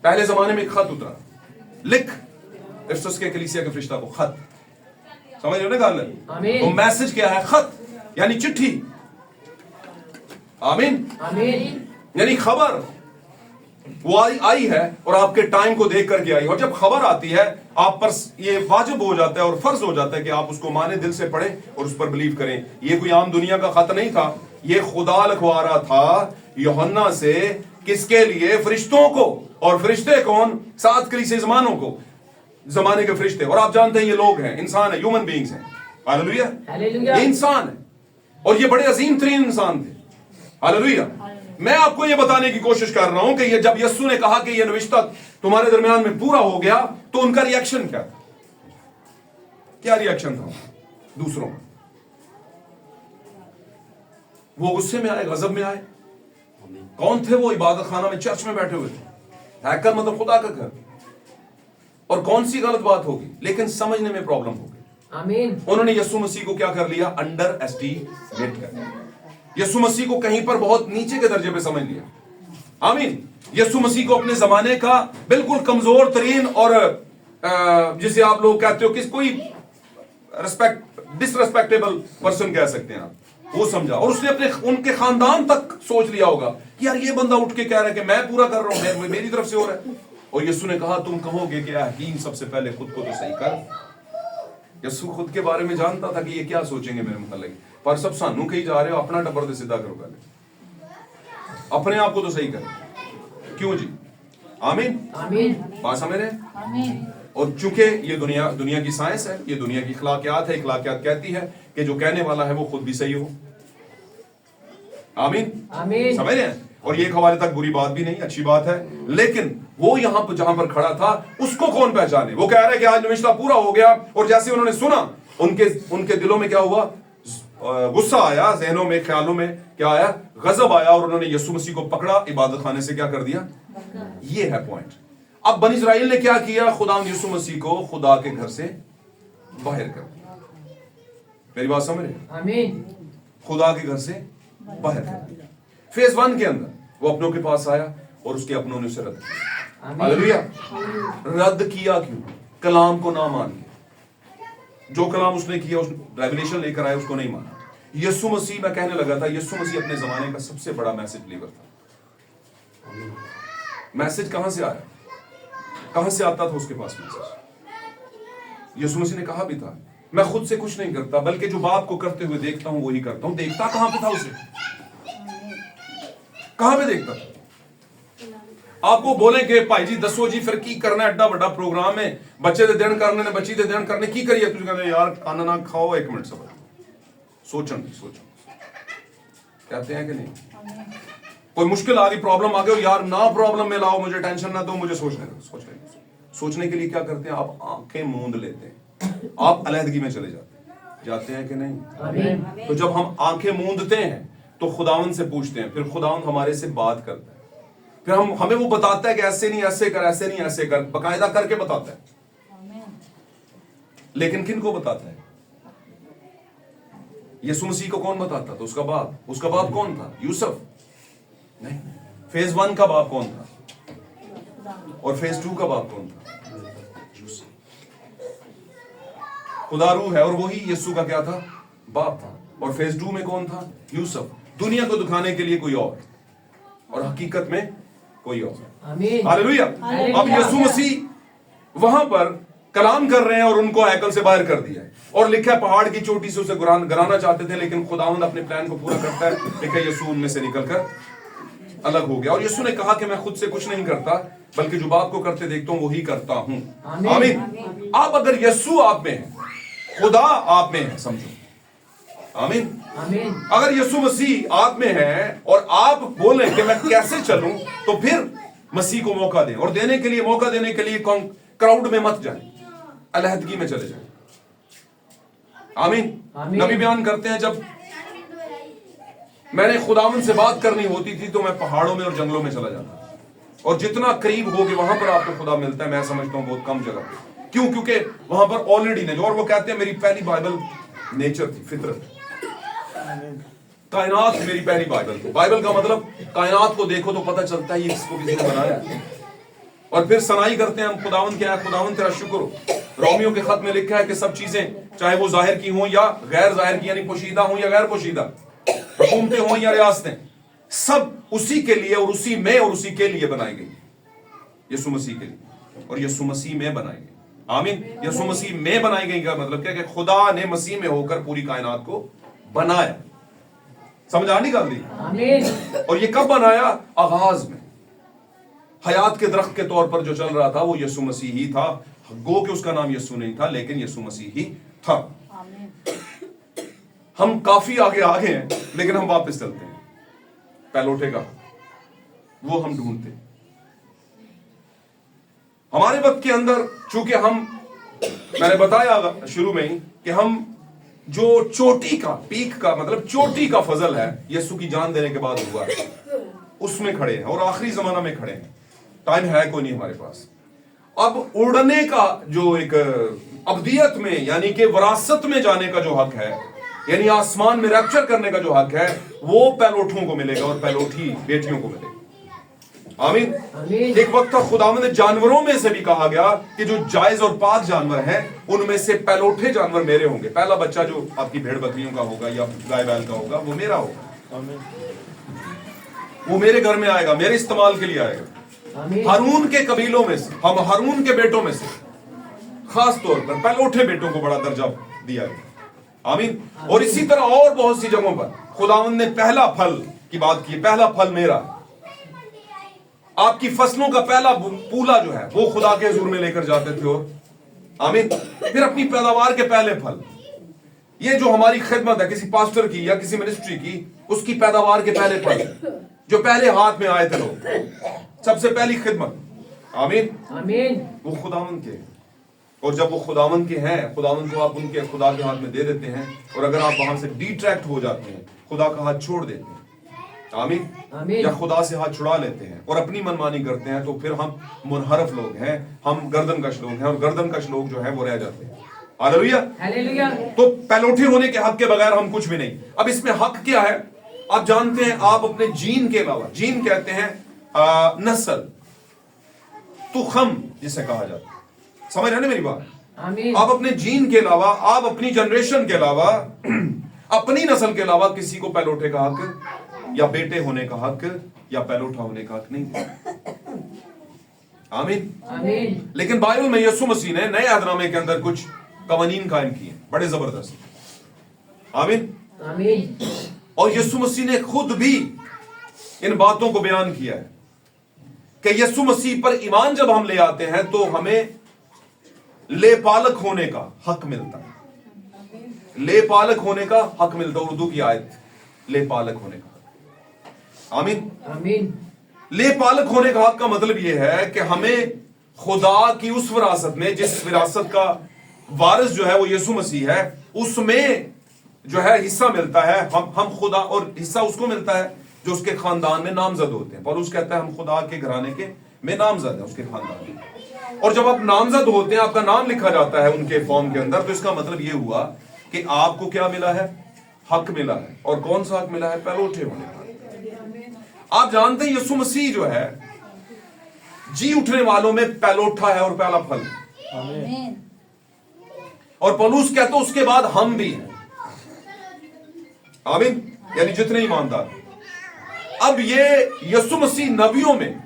पहले जमाने में एक खत उतरा, लिख इफिसुस के कलीसिया के फरिश्ता को खत, समझ रहे हो ना गाल? तो मैसेज क्या है? खत, यानी चिट्ठी। आमीन आमीन। यानी खबर वो आई है और आपके टाइम को देख करके आई। और जब खबर आती है आप पर ये वाजिब हो जाता है और फर्ज हो जाता है कि आप उसको माने, दिल से पढ़ें और उस पर बिलीव करें। ये कोई आम दुनिया का खत नहीं था, ये खुदा लिखवा रहा था यूहन्ना से। किसके लिए? फरिश्तों को। और फरिश्ते कौन? 7 कलीसिया ज़मानों को, जमाने के फरिश्ते। और आप जानते हैं ये लोग हैं, इंसान है, ह्यूमन बीइंग्स हैं। हालेलुया, ये इंसान है और ये बड़े अजीम तरीन इंसान थे। हालेलुया। मैं आपको ये बताने की कोशिश कर रहा हूं कि ये जब यीशु ने कहा कि ये नविश्ता तुम्हारे दरमियान में पूरा हो गया, तो उनका रिएक्शन क्या था? क्या रिएक्शन था दूसरों का? वो गुस्से में आए, गजब में आए? कौन थे वो? इबादत खाना में, चर्च में बैठे हुए थे। हैकल मतलब खुदा का घर। और कौन सी गलत बात होगी, लेकिन समझने में प्रॉब्लम होगी। आमीन। उन्होंने यीशु मसीह को क्या कर लिया? अंडर एस्टिमेट कर लिया। यसु मसीह को कहीं पर बहुत नीचे के दर्जे पे समझ लिया। आमीन। यसु मसीह को अपने जमाने का बिल्कुल कमजोर तरीन और जिसे आप लोग कहते हो कि कोई डिसरेस्पेक्टेबल पर्सन कह सकते हैं आप, वो समझा। और उसने अपने उनके खानदान तक सोच लिया होगा कि यार ये बंदा उठ के कह रहा है कि मैं पूरा कर रहा हूं, मेरी तरफ से हो रहा है। और यीशु ने कहा तुम कहोगे कि हकीम सबसे पहले खुद को तो सही कर। यीशु खुद के बारे में जानता था कि ये क्या सोचेंगे मेरे मुतालिक, पर सब सानू कही जा रहे हो अपना टब्बर तो सीधा करो, पहले अपने आप को तो सही करो। क्यों जी? आमीन। बात समझ रहे हैं? और चूंकि ये दुनिया की साइंस है, ये दुनिया की इखलाकियात है, इखलाकियात कहती है कि जो कहने वाला है वो खुद भी सही हो। आमीन। समझ रहे हैं? और ये एक हवाले तक बुरी बात भी नहीं, अच्छी बात है। लेकिन वो यहां पर जहां पर खड़ा था उसको कौन पहचाने? वो कह रहा है कि आज रिश्ता पूरा हो गया। और जैसे उन्होंने सुना, उनके दिलों में क्या हुआ? गुस्सा आया, जहनों में, ख्यालों में क्या आया? गजब आया। और उन्होंने यीशु मसीह को पकड़ा, इबादत खाने से क्या कर दिया? ये है पॉइंट। अब बनी इस्राइल ने क्या किया? खुदा यीशु मसीह को खुदा के घर से बाहर कर दिया। मेरी बात समझ रहे? आमीन। खुदा के घर से बाहर कर दिया। फेज 1 के अंदर वो अपनों के पास आया और उसके अपनों ने उसे रद्द किया। हालेलुया। रद्द किया क्यों? कलाम को ना मान लिया। जो कलाम उसने किया, उस रेवलेशन लेकर आया, उसको नहीं माना। यीशु मसीह, मैं कहने लगा था, यीशु मसीह अपने जमाने का सबसे बड़ा मैसेज लीवर था। मैसेज कहां से आया? कहां से आता था उसके पास मैसेज? यीशु मसीह ने कहा भी था, मैं खुद से कुछ नहीं करता, बल्कि जो बाप को करते हुए देखता हूं वही करता हूं। देखता कहां पे था उसे? कहां पे देखता था? आपको बोले कि भाई जी दसो जी फिर की करना, एडा बड़ा प्रोग्राम है, बच्चे दे दिन करने ने, बच्ची दे दिन करने की करिए? तुझे कहते यार खाना ना खाओ, 1 मिनट सब सोचो कहते हैं कि नहीं? कोई मुश्किल आ गई, प्रॉब्लम आ गई, यार ना प्रॉब्लम में लाओ, मुझे टेंशन ना दो, मुझे सोचने के लिए क्या करते हैं? आप आंखें मूंद लेते हैं, आप अलहदगी में चले जाते हैं कि नहीं? तो जब हम आंखें मूंदते हैं तो खुदावन से पूछते हैं, फिर खुदावन हमारे से बात करता है, फिर हमें वो बताता है कि ऐसे नहीं ऐसे कर, ऐसे नहीं ऐसे कर, बाकायदा करके बताता है। लेकिन किन को बताता है? यीशु मसीह को कौन बताता था? उसका बाप कौन था? यूसुफ नहीं। फेज 1 का बाप कौन था? और फेज 2 का बाप कौन था? यूसुफ। खुदा रूह है और वही यीशु का क्या था? बाप था। और फेज 2 में कौन था? यूसुफ। दुनिया को दिखाने के लिए कोई और हकीकत में कोई और। हालेलुया। अब यीशु मसीह वहां पर कलाम कर रहे हैं और उनको हैकल से बाहर कर दिया है। और लिखा है पहाड़ की चोटी से उसे गिराना चाहते थे, लेकिन खुदावंद अपने प्लान को पूरा करता है। लिखा है यीशु उनमें से निकलकर अलग हो गया। और यीशु ने कहा कि मैं खुद से कुछ नहीं करता, बल्कि जो बाप को करते देखता हूं वही करता हूं। आमीन। आप अगर यीशु आप में है, खुदा आप में है, समझो। आमीन। अगर यीशु मसीह आप में है और आप बोले कि मैं कैसे चलूं, तो फिर मसीह को मौका दें। और मौका देने के लिए क्राउड में मत जाए, अलहदगी में चले जाए। आमीन। नबी बयान करते हैं, जब मैंने खुदावंद से बात करनी होती थी तो मैं पहाड़ों में और जंगलों में चला जाता, और जितना करीब होगे वहां पर आपको खुदा मिलता है, मैं समझता हूं बहुत कम जगह पे। क्यों? क्योंकि वहां पर ऑलरेडी और वो कहते हैं मेरी पहली बाइबल नेचर थी, फितरत। कायनात मेरी पहली बाइबल थी। बाइबल का मतलब कायनात को देखो तो पता चलता है ये इसको किसने बनाया। और फिर सनाई करते हैं हम, खुदावंद क्या है? खुदावंद तेरा शुक्र हो। रोमियो के खत में लिखा है कि सब चीजें चाहे वो जाहिर की हों या गैर जाहिर की, यानी पोशीदा हों या गैर पोशीदा, हुकूमतें हों या रियासतें, सब उसी के लिए और उसी में और उसी के लिए बनाई गई, यीशु मसीह के लिए और यीशु मसीह में बनाई गई। आमीन। यीशु मसीह में बनाई गई का मतलब क्या? कि खुदा ने मसीह में होकर पूरी कायनात को बनाया। समझ आ निकाल दी? आमीन। और ये कब बनाया? आगाज में हयात के दरख्त के तौर पर जो चल रहा था वो यीशु मसीह ही था। गो कि उसका नाम यीशु नहीं था, लेकिन यीशु मसीह ही था। हम काफी आगे आ गए हैं, लेकिन हम वापस चलते हैं। पहलोठे का वो हम ढूंढते हैं। हमारे वक्त के अंदर चूंकि मैंने बताया शुरू में ही कि हम जो चोटी का, पीक का मतलब चोटी का फजल है, यीशु की जान देने के बाद हुआ, उसमें खड़े हैं और आखिरी जमाना में खड़े हैं। टाइम है कोई नहीं हमारे पास। अब उड़ने का जो एक अब्दियत में यानी कि वरासत में जाने का जो हक है, यानी आसमान में रैप्चर करने का जो हक है वो पैलोठों को मिलेगा और पैलोठी बेटियों को मिलेगा। आमीन। एक वक्त था खुदावंद ने जानवरों में से भी कहा गया कि जो जायज और पाक जानवर हैं उनमें से पैलोठे जानवर मेरे होंगे। पहला बच्चा जो आपकी भेड़ बकरियों का होगा या गाय बैल का होगा वो मेरा होगा, वो मेरे घर में आएगा, मेरे इस्तेमाल के लिए आएगा। हारून के कबीलों में से, हम हारून के बेटों में से खास तौर पर पैलोठे बेटों को बड़ा दर्जा दिया गया। आमीन। और इसी तरह और बहुत सी जगहों पर खुदावंद ने पहला फल की बात की, पहला फल मेरा। आपकी फसलों का पहला पूला जो है वो खुदा के हुजूर में लेकर जाते थे। और आमीन। फिर अपनी पैदावार के पहले फल, ये जो हमारी खिदमत है किसी पास्टर की या किसी मिनिस्ट्री की, उसकी पैदावार के पहले फल जो पहले हाथ में आए थे लोग, सबसे पहली खिदमत। आमीन। आमीन। वो खुदावंद के हैं। और जब वो खुदावंद के हैं, खुदावंद को आप उनके खुदा के हाथ में दे देते हैं, और अगर आप वहां से डिट्रैक्ट हो जाते हैं, खुदा का हाथ छोड़ देते हैं, आमीन, या खुदा से हाथ छुड़ा लेते हैं और अपनी मनमानी करते हैं, तो फिर हम मुनहरफ लोग हैं, हम गर्दनकश लोग हैं, और गर्दनकश लोग जो हैं वो रह जाते हैं। हालेलुया। हालेलुया। तो पैलोठे होने के हक के बगैर हम कुछ भी नहीं। अब इसमें हक क्या है? आप जानते हैं, आप अपने जीन के अलावा, जीन कहते हैं नस्ल, तुखम जिसे कहा जाता है, समझ रहे ना मेरी बात? आप अपने जीन के अलावा, आप अपनी जनरेशन के अलावा, अपनी नस्ल के अलावा किसी को पैलोठे का हक या बेटे होने का हक या पैलोठा होने का हक नहीं है। आमीन। आमीन। लेकिन बाइबल में यीशु मसीह ने नए अहदनामे के अंदर कुछ कवानीन कायम किए, बड़े जबरदस्त। आमीन। आमीन। और यीशु मसीह ने खुद भी इन बातों को बयान किया है कि यीशु मसीह पर ईमान जब हम ले आते हैं तो हमें लेपालक होने का हक मिलता है। लेपालक होने का हक मिलता है। उर्दू की आयत, लेपालक होने का। आमीन। आमीन। लेपालक होने का हक का मतलब यह है कि हमें खुदा की उस विरासत में, जिस विरासत का वारिस जो है वो यीशु मसीह है, उसमें जो है हिस्सा मिलता है। हम खुदा, और हिस्सा उसको मिलता है जो उसके खानदान में नामजद होते हैं। पौलुस कहता है हम खुदा के घराने के में नामजद है, उसके खानदान में। और जब आप नामजद होते हैं, आपका नाम लिखा जाता है उनके फॉर्म के अंदर, तो इसका मतलब यह हुआ कि आपको क्या मिला है? हक मिला है। और कौन सा हक मिला है? पैलोठे होने का। आप जानते हैं यीशु मसीह जो है जी उठने वालों में पैलोठा है और पहला फल। आमीन। और पौलुस कहता है उसके बाद हम भी हैं। आमीन। यानी जितने ईमानदार। अब ये यीशु मसीह नबियों में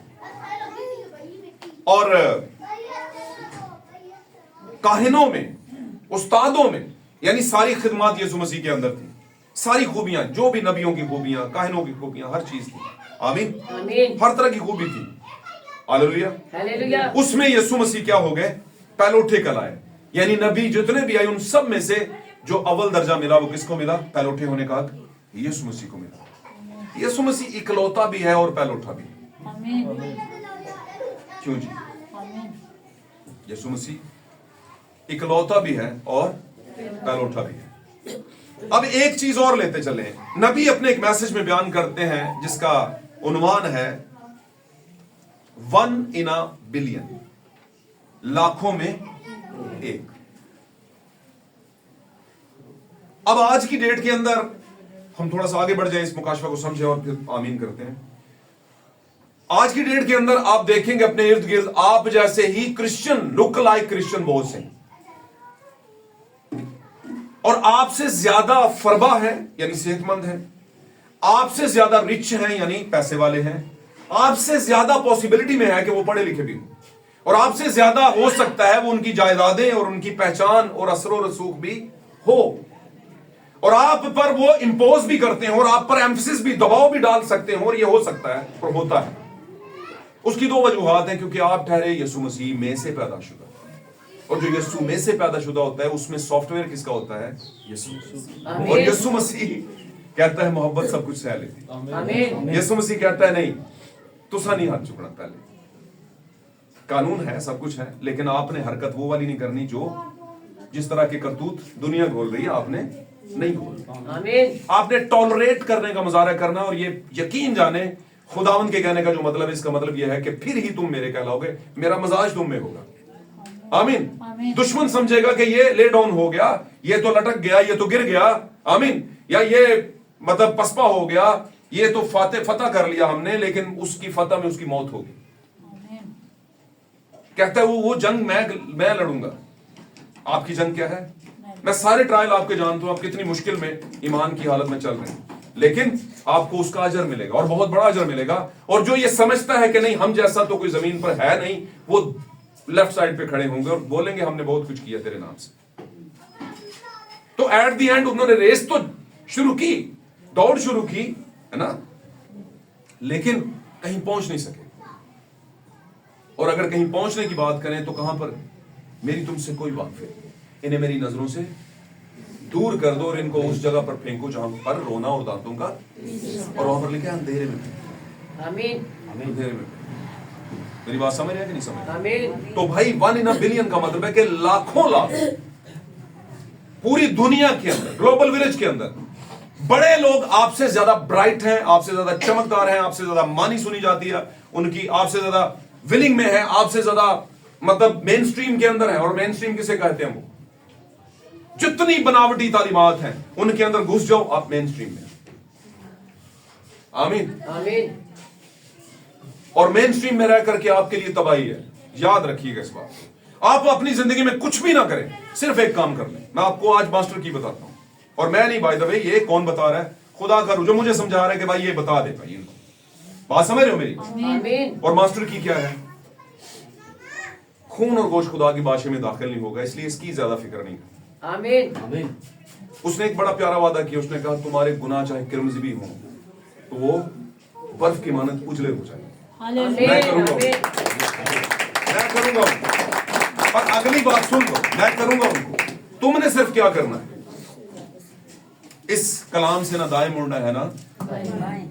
और काहिनों में, उस्तादों में, यानी सारी खिदमत यीशु मसीह के अंदर थी। सारी खूबियां, जो भी नबियों की खूबियां, काहिनों की खूबियां, हर चीज थी। आमीन। आमीन। हर तरह की खूबी थी। हालेलुया। हालेलुया। उसमें यीशु मसीह क्या हो गए? पैलोठे कहलाए। यानी नबी जितने भी आए उन सब में से जो अव्वल दर्जा मिला वो किसको मिला? पैलोठे होने का हक यीशु मसीह को मिला। यीशु मसीह इकलौता भी है और पैलोठा भी। आमीन। क्यों जी? यीशु मसीह इकलौता भी है और पैलोठा भी है। अब एक चीज और लेते चले। नबी अपने एक मैसेज में बयान करते हैं जिसका उन्वान है 1 in a billion, लाखों में एक। अब आज की डेट के अंदर हम थोड़ा सा आगे बढ़ जाए, इस मुकाशफा को समझे और फिर आमीन करते हैं। आज की डेट के अंदर आप देखेंगे अपने इर्द गिर्द आप जैसे ही क्रिश्चियन, लुक लाइक क्रिश्चियन बहुत से, और आपसे ज्यादा फरबा है यानी सेहतमंद है, आपसे ज्यादा रिच हैं यानी पैसे वाले हैं, आपसे ज्यादा पॉसिबिलिटी में है कि वो पढ़े लिखे भी हो, और आपसे ज्यादा हो सकता है वो उनकी जायदादें और उनकी पहचान और असर रसूख भी हो, और आप पर वो इंपोज भी करते हैं और आप पर एम्फसिस भी, दबाव भी डाल सकते हैं, और ये हो सकता है और होता है। उसकी दो वजूहात हैं, क्योंकि आप ठहरे यीशु मसीह में से पैदा शुदा, और जो यीशु में से पैदा शुदा होता है उसमें सॉफ्टवेयर किसका होता है? यीशु। और यीशु मसीह कहता है मोहब्बत सब कुछ सह लेती। यीशु मसीह कहता है नहीं, तुसा नहीं हाथ चुकना, पहले कानून है, सब कुछ है, लेकिन आपने हरकत वो वाली नहीं करनी जो जिस तरह की करतूत दुनिया घोल रही है आपने नहीं घोल। आपने टॉलरेट करने का मुजाहरा करना, और ये यकीन जाने खुदावंद के कहने का जो मतलब है, इसका मतलब यह है कि फिर ही तुम मेरे कहलाओगे, मेरा मजाज तुम में होगा। आमीन। दुश्मन समझेगा कि ये ले डाउन हो गया, ये तो लटक गया, ये तो गिर गया, आमीन, या ये मतलब पसपा हो गया, ये तो फतह कर लिया हमने, लेकिन उसकी फतह में उसकी मौत होगी। कहता है वो जंग मैं लड़ूंगा। आपकी जंग क्या है? मैं सारे ट्रायल आपके जानता हूं, आप कितनी मुश्किल में ईमान की हालत में चल रहे हैं, लेकिन आपको उसका अजर मिलेगा और बहुत बड़ा अजर मिलेगा। और जो ये समझता है कि नहीं हम जैसा तो कोई जमीन पर है नहीं, वो लेफ्ट साइड पे खड़े होंगे और बोलेंगे हमने बहुत कुछ किया तेरे नाम से। तो एट द एंड उन्होंने रेस तो शुरू की, दौड़ शुरू की, है ना, लेकिन कहीं पहुंच नहीं सके। और अगर कहीं पहुंचने की बात करें तो कहां पर? मेरी तुमसे कोई वाकफियत नहीं, इन्हें मेरी नजरों से दूर कर दो और इनको उस जगह पर फेंको जहां पर रोना और दांतों का, और वहां पर लिखा है अंधेरे में। आमीन। अंधेरे में। मेरी बात समझ रहे हैं कि नहीं समझ? आमीन। तो भाई 1 in a billion का मतलब है कि लाखों लाख पूरी दुनिया के अंदर, ग्लोबल विलेज के अंदर बड़े लोग आपसे ज्यादा ब्राइट हैं, आपसे ज्यादा चमकदार हैं, आपसे ज्यादा मानी सुनी जाती है उनकी, आपसे ज्यादा विलिंग में है, आपसे ज्यादा मतलब मेन स्ट्रीम के अंदर है। और मेन स्ट्रीम किसे कहते हैं? वो जितनी बनावटी तालीमात हैं उनके अंदर घुस जाओ, आप मेन स्ट्रीम में। आमीन। आमीन। और मेन स्ट्रीम में रह करके आपके लिए तबाही है। याद रखिएगा इस बात को। आप अपनी जिंदगी में कुछ भी ना करें, सिर्फ एक काम कर लें। मैं आपको आज मास्टर की बताता हूं, और मैं नहीं, बाय द वे, ये कौन बता रहा है? खुदा का रूह जो मुझे समझा रहा है कि भाई ये बता दे भाई इनको। बात समझ रहे हो मेरी? आमीन। और मास्टर की क्या है? खून और गोश्त खुदा की बादशाह में दाखिल नहीं होगा, इसलिए इसकी ज्यादा फिक्र नहीं कर। आमीन। आमीन। उसने एक बड़ा प्यारा वादा किया, उसने कहा तुम्हारे गुनाह चाहे किरमजी भी हों तो वो बर्फ की मानत उजले हो जाए। मैं करूंगा, मैं करूंगा उनको। और अगली बात सुन लो, मैं करूंगा उनको। तुमने सिर्फ क्या करना है? इस कलाम से ना दाएं मुड़ना है ना,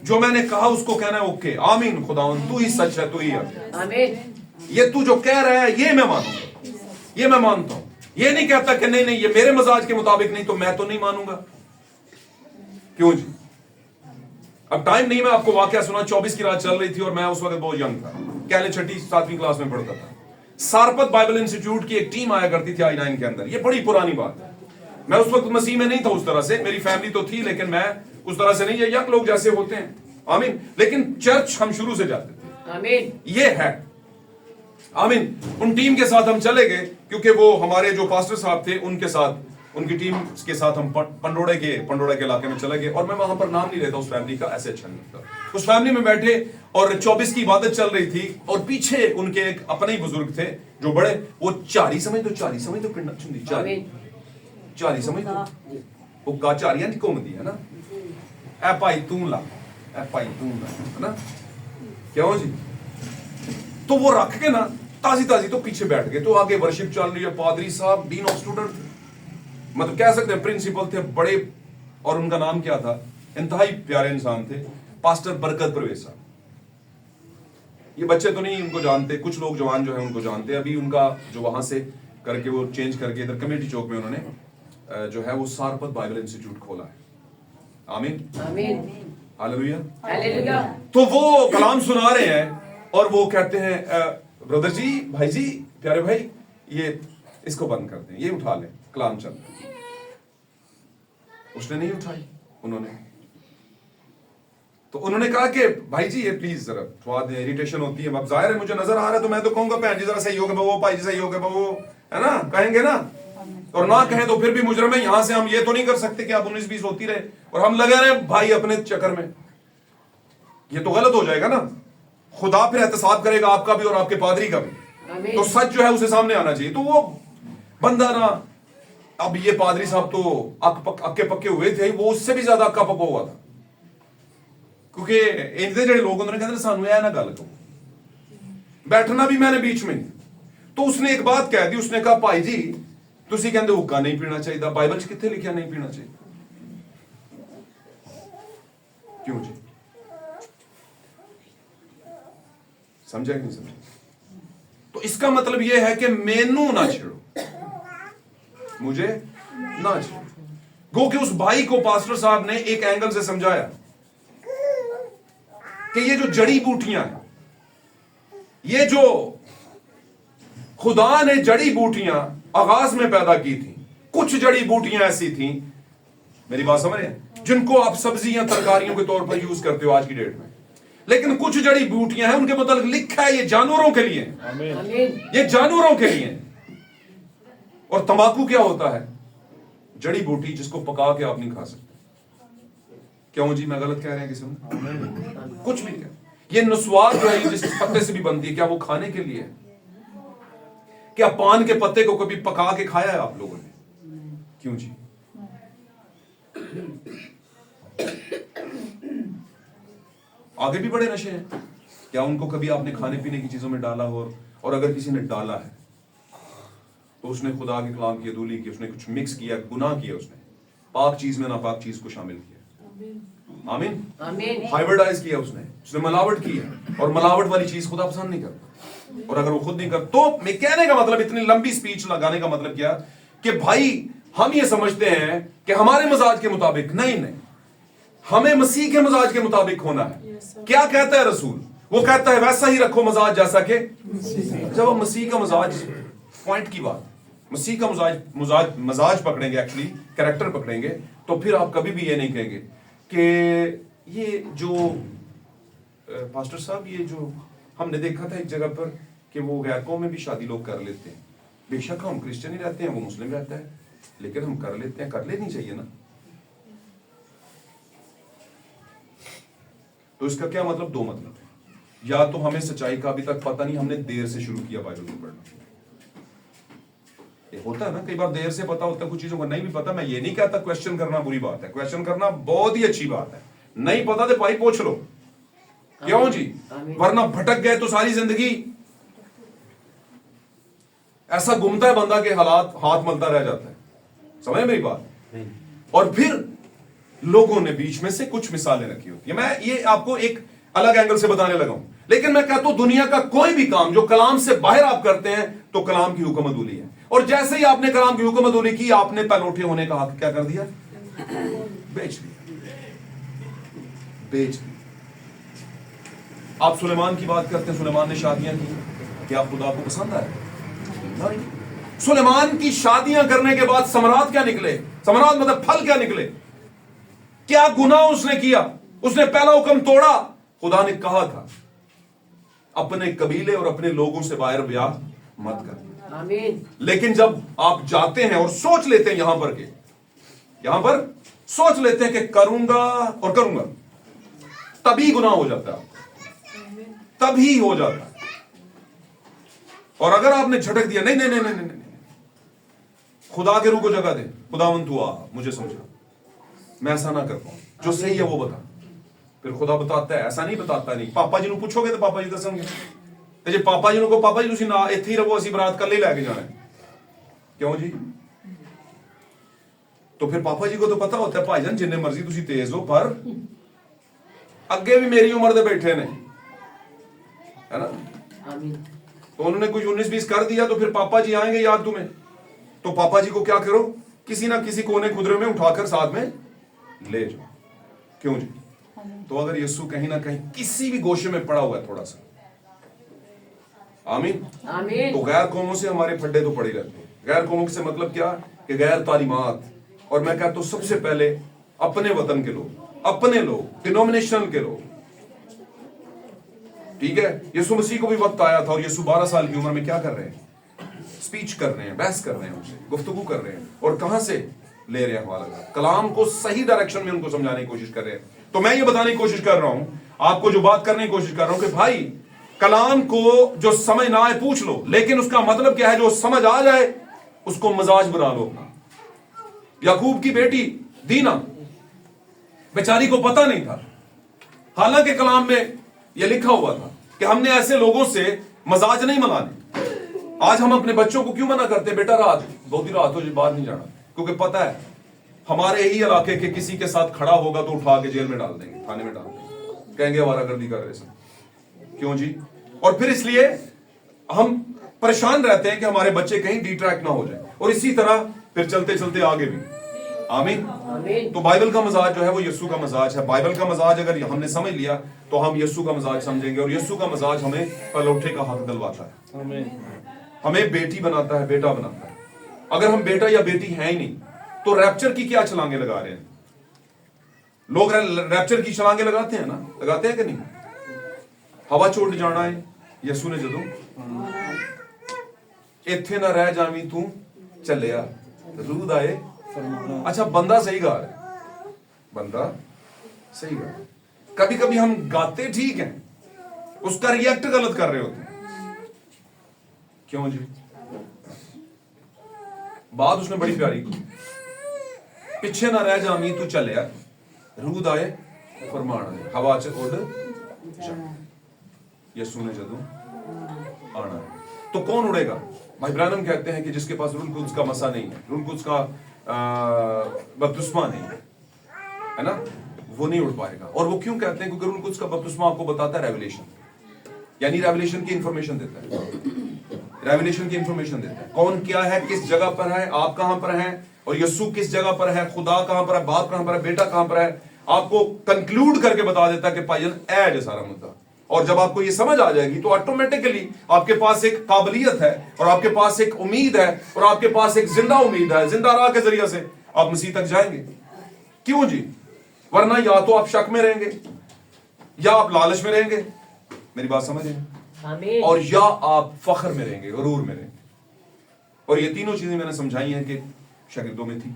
जो मैंने कहा उसको कहना है ओके। आमीन। खुदावन तू ही सच है, तू ही है। आमीन। ये तू जो कह रहा है ये मैं मानूंगा, ये मैं मानता हूं। ये नहीं कहता कि नहीं नहीं ये मेरे मजाज के मुताबिक नहीं, तो मैं तो नहीं मानूंगा। क्यों जी? अब टाइम नहीं, मैं आपको वाकया सुना। 24 की रात चल रही थी और मैं उस वक्त बहुत यंग था, कह ले 6ठी 7वीं क्लास में पढ़ता था। सारपत बाइबल इंस्टीट्यूट की एक टीम आया करती थी I9 के अंदर। ये बड़ी पुरानी बात है। मैं उस वक्त मसीह में नहीं था उस तरह से, मेरी फैमिली तो थी लेकिन मैं उस तरह से नहीं, ये यंग लोग जैसे होते हैं। आमीन। लेकिन चर्च हम शुरू से जाते थे। आमीन। ये है। आमीन। उन टीम के साथ हम चले गए क्योंकि वो हमारे जो पास्टर साहब थे उनके साथ, उनकी टीम के साथ हम पंडोड़ा के इलाके में चले गए। और मैं वहां पर नाम नहीं लेता उस फैमिली का, ऐसे अच्छा नहीं लगता। उस फैमिली में बैठे और 24 की इबादत चल रही थी और पीछे उनके एक अपने ही बुजुर्ग थे जो बड़े, वो चारी समझ दो चारी समझ दो, वो का चारियां नहीं घूमती है ना, ए भाई तू ला, ए भाई तू ला, है ना, क्यों जी? तो वो रख के ना ताजी ताजी तो पीछे बैठ गए। तो आगे वर्शिप चल रही है, पादरी साहब डीन ऑफ स्टूडेंट, मतलब कह सकते हैं प्रिंसिपल थे बड़े, और उनका नाम क्या था? इंतहाई प्यारे इंसान थे, पास्टर बरकत परवेज साहब। ये बच्चे तो नहीं उनको जानते, कुछ लोग जवान जो है उनको जानते हैं। अभी उनका जो वहां से करके वो चेंज करके इधर कमेटी चौक में उन्होंने जो है वो सारपत बाइबल इंस्टीट्यूट खोला है। आमीन। आमीन। हालेलुया। हालेलुया। तो वो कलाम सुना रहे हैं और वो कहते हैं ब्रदर जी, भाई जी, प्यारे भाई, ये इसको बंद कर दें, ये उठा लें, कलाम चल रहा है। उसने नहीं उठाई, उन्होंने तो उन्होंने कहा कि भाई जी ये प्लीज जरा थोड़ा इरिटेशन होती है। अब जाहिर है मुझे नजर आ रहा है तो मैं तो कहूंगा भैन जी जरा सही हो गया वो, भाई जी सही हो गया वो, है ना, कहेंगे ना। और ना कहें तो फिर भी मुजरम है। यहां से हम ये तो नहीं कर सकते कि आप 19-20 होती रहे और हम लगे रहे भाई अपने चक्कर में, ये तो गलत हो जाएगा ना। खुदा फिर एहतसाब करेगा आपका भी और आपके पादरी का भी। तो सच जो है उसे सामने आना चाहिए। तो वो बंदा ना, अब ये पादरी साहब तो अक्के पक्के हुए थे, वो उससे भी ज्यादा अक्का पक्का हुआ था, क्योंकि इनके जो लोग उन्होंने कहते सानू यह ना गल कहो, बैठना भी मैंने बीच में। तो उसने एक बात कह दी, उसने कहा भाई जी तुसी कहंदे हुक्का नहीं पीना चाहिए, बाइबल च कित्थे लिखिया नहीं पीना चाहिए? क्यों जी? समझा कि नहीं समझा? तो इसका मतलब यह है कि मैनू ना छेड़ो, मुझे ना छेड़ो। गो कि उस भाई को पास्टर साहब ने एक एंगल से समझाया कि ये जो जड़ी बूटियां हैं, ये जो खुदा ने जड़ी बूटियां आगाज में पैदा की थी, कुछ जड़ी बूटियां ऐसी थी, मेरी बात समझ रहे हैं, जिनको आप सब्जियां तरकारियों के तौर पर यूज करते हो आज की डेट में, लेकिन कुछ जड़ी बूटियां हैं उनके मतलब लिखा है ये जानवरों के लिए, आमीन। ये जानवरों के लिए। और तंबाकू क्या होता है? जड़ी बूटी जिसको पका के आप नहीं खा सकते। क्यों जी, मैं गलत कह रहे हैं किसी में? कुछ भी क्या, ये नुस्वार जो है जिस पत्ते से भी बनती है, क्या वो खाने के लिए है? क्या पान के पत्ते को कभी पका के खाया है आप लोगों ने? क्यों जी? आगे भी बड़े नशे हैं, क्या उनको कभी आपने खाने पीने की चीजों में डाला हो? और अगर किसी ने डाला है तो उसने खुदा के कलाम की अदूली की, उसने कुछ मिक्स किया, गुनाह किया, उसने पाक चीज में नापाक चीज को शामिल किया। आमीन। आमीन। हाइब्रिडाइज किया उसने मलावट की है, और मलावट वाली चीज खुदा पसंद नहीं करता। और अगर वो खुद नहीं कर, तो मैं कहने का मतलब, इतनी लंबी स्पीच लगाने का मतलब क्या कि भाई हम ये समझते हैं कि हमारे मजाज के मुताबिक नहीं, हमें मसीह के मजाज के मुताबिक होना है। क्या कहता है रसूल? वो कहता है वैसा ही रखो मजाज जैसा कि जब हम मसीह का मजाज, पॉइंट की बात, मसीह का मजाज पकड़ेंगे, एक्चुअली कैरेक्टर पकड़ेंगे, तो फिर आप कभी भी ये नहीं कहेंगे कि ये जो पास्टर साहब, ये जो हमने देखा था एक जगह पर कि वो गैर कौम में भी शादी लोग कर लेते हैं। बेशक हम क्रिश्चियन ही रहते हैं, वो मुस्लिम रहता है, लेकिन हम कर लेते हैं, कर लेनी चाहिए ना। तो इसका क्या मतलब? दो मतलब है। या तो हमें सच्चाई का अभी तक पता नहीं, हमने देर से शुरू किया बाइबल को पढ़ना। ये होता है ना, कई बार देर से पता होता है, कुछ चीजों को नहीं भी पता। मैं ये नहीं कहता क्वेश्चन करना बुरी बात है, क्वेश्चन करना बहुत ही अच्छी बात है। नहीं पता तो भाई पूछ लो, क्यों जी? वरना भटक गए तो सारी जिंदगी ऐसा घूमता है बंदा के हालात हाथ मलता रह जाता है। समझ मेरी बात? और फिर लोगों ने बीच में से कुछ मिसालें रखी होती है। मैं ये आपको एक अलग एंगल से बताने लगा हूं, लेकिन मैं कहता हूं दुनिया का कोई भी काम जो कलाम से बाहर आप करते हैं तो कलाम की हुक्म अदूली है। और जैसे ही आपने कलाम की हुक्म अदूली की, आपने पनौठे होने का हक क्या कर दिया? बेच दिया, बेच दिया। आप सुलेमान की बात करते हैं, सुलेमान ने शादियां की, क्या खुदा को पसंद आया? नहीं। सुलेमान की शादियां करने के बाद समरात क्या निकले? समरात मतलब फल क्या निकले? क्या गुनाह उसने किया? उसने पहला हुक्म तोड़ा। खुदा ने कहा था अपने कबीले और अपने लोगों से बाहर ब्याह मत कर। आमीन। लेकिन जब आप जाते हैं और सोच लेते हैं, यहां पर सोच लेते हैं कि करूंगा और करूंगा, तभी गुनाह हो जाता है, तभी हो जाता है। और अगर आपने झटक दिया, नहीं नहीं नहीं नहीं नहीं, नहीं, खुदा के रूह को जगह दे, खुदावंद तू आ, मुझे समझा, मैं ऐसा ना कर पाऊं, जो सही है वो बता। फिर खुदा बताता है, ऐसा नहीं बताता नहीं। पापा जी ਨੂੰ पूछोगे तो पापा जी दसणगे, ਤੇ ਜੇ ਪਾਪਾ ਜੀ ਨੂੰ ਕਹੋ ਪਾਪਾ ਜੀ ਤੁਸੀਂ ਨਾ ਇੱਥੇ ਹੀ ਰਹੋ, ਅਸੀਂ ਬਰਾਤ ਕੱਲੇ ਲੈ ਕੇ ਜਾਣਾ है, क्यों जी? तो फिर पापा जी को तो पता होता है भाईजान जिन्ने मर्जी तुसी तेज हो, पर अगे भी मेरी उम्र दे बैठे ने, है ना? आमीन। तो उन्होंने कुछ 19-20 कर दिया तो फिर पापा जी आएंगे याद तुम्हें, तो पापा जी को क्या करो, किसी ना किसी कोने खुदरे में उठाकर साथ में ले जाओ। क्यों जी? तो अगर यीशु कहीं ना कहीं किसी भी गोशे में पड़ा हुआ है थोड़ा सा, आमीन, आमीन। तो गैर कौमों से हमारे फड्डे तो पड़े रहते हैं। गैर कौमों से मतलब क्या कि गैर तालीमात, और मैं कहता हूं सबसे पहले अपने वतन के लोग, अपने लोग, डिनोमिनेशनल के लोग, ठीक है? यीशु मसीह को भी वक्त आया था और यीशु 12 साल की उम्र में क्या कर रहे हैं? स्पीच कर रहे हैं, बहस कर रहे हैं, उनसे गुफ्तगू कर रहे हैं, और कहां से ले रहे हैं हवाला? कलाम को सही डायरेक्शन में उनको समझाने की कोशिश कर रहे हैं। तो मैं ये बताने की कोशिश कर रहा हूं, आपको जो बात करने की कोशिश कर रहा हूं कि भाई कलाम को जो समझ ना आए पूछ लो, लेकिन उसका मतलब क्या है? जो समझ आ जाए उसको मजाज बना लो अपना। याकूब की बेटी दीना, बेचारी को पता नहीं था, हालांकि कलाम में यह लिखा हुआ था कि हमने ऐसे लोगों से मजाज नहीं मनाने। आज हम अपने बच्चों को क्यों मना करते हैं? बेटा रात बहुत ही रात हो, बाहर नहीं जाना, क्योंकि पता है हमारे ही इलाके के किसी के साथ खड़ा होगा तो उठा के जेल में डाल देंगे, थाने में डाल देंगे, कहेंगे आवारागर्दी कर रहे सब। क्यों जी? और फिर इसलिए हम परेशान रहते हैं कि हमारे बच्चे कहीं डिट्रैक्ट ना हो जाए, और इसी तरह फिर चलते चलते आगे भी। आमीन। आमीन। तो बाइबल का मजाज जो है वो यीशु का मजाज है। बाइबल का मजाज अगर हमने समझ लिया तो हम यीशु का मजाज समझेंगे, और यीशु का मजाज हमें पलौठे का हक दिलवाता है। ہمیں بیٹی بناتا ہے, بیٹا بناتا ہے. اگر ہم بیٹا یا بیٹی ہیں ہی نہیں تو ریپچر کی کیا چھلانگیں لگا رہے ہیں؟ لوگ ریپچر کی چھلانگیں لگاتے ہیں نا, لگاتے ہیں کہ نہیں؟ ہوا چھوڑ جانا ہے یسو نے جدوں ایتھے نہ رہ جاویں تو چلیا روح آئے. اچھا بندہ صحیح گا رہا ہے, بندہ صحیح گا. کبھی کبھی ہم گاتے ٹھیک ہیں, اس کا ریئیکٹ غلط کر رہے ہوتے ہیں. کیوں جی؟ بات اس نے بڑی پیاری کی, پیچھے نہ رہ جاویں تو چلیا روح آئے فرمان آئے ہوا چ اڑ جا. یسوع نے جدوں آنا ہے تو کون اڑے گا؟ بھائی برانم کہتے ہیں کہ جس کے پاس روح القدس کا مسا نہیں ہے, روح القدس کا بپتسمہ نہیں ہے نا, وہ نہیں اڑ پائے گا. اور وہ کیوں کہتے ہیں؟ کیونکہ روح القدس کا بپتسمہ آپ کو بتاتا ہے ریویلیشن, یعنی ریویلیشن کی انفارمیشن دیتا ہے, ریویلیشن کی انفارمیشن دیتا ہے. کون کیا ہے, کس جگہ پر ہے, آپ کہاں پر ہیں, اور یسوع کس جگہ پر ہے, خدا کہاں پر ہے, باپ کہاں پر ہے, بیٹا کہاں پر ہے, آپ کو کنکلوڈ کر کے بتا دیتا ہے کہ پائل اے جو سارا مدعا. اور جب آپ کو یہ سمجھ آ جائے گی تو آٹومیٹکلی آپ کے پاس ایک قابلیت ہے, اور آپ کے پاس ایک امید ہے, اور آپ کے پاس ایک زندہ امید ہے. زندہ راہ کے ذریعے سے آپ مسیح تک جائیں گے. کیوں جی؟ ورنہ یا تو آپ شک میں رہیں گے, یا آپ لالچ میں رہیں گے, میری بات سمجھیں, آمین. اور یا آپ فخر میں رہیں گے, غرور میں رہیں گے. اور یہ تینوں چیزیں میں نے سمجھائی ہیں کہ شاگردوں میں تھی.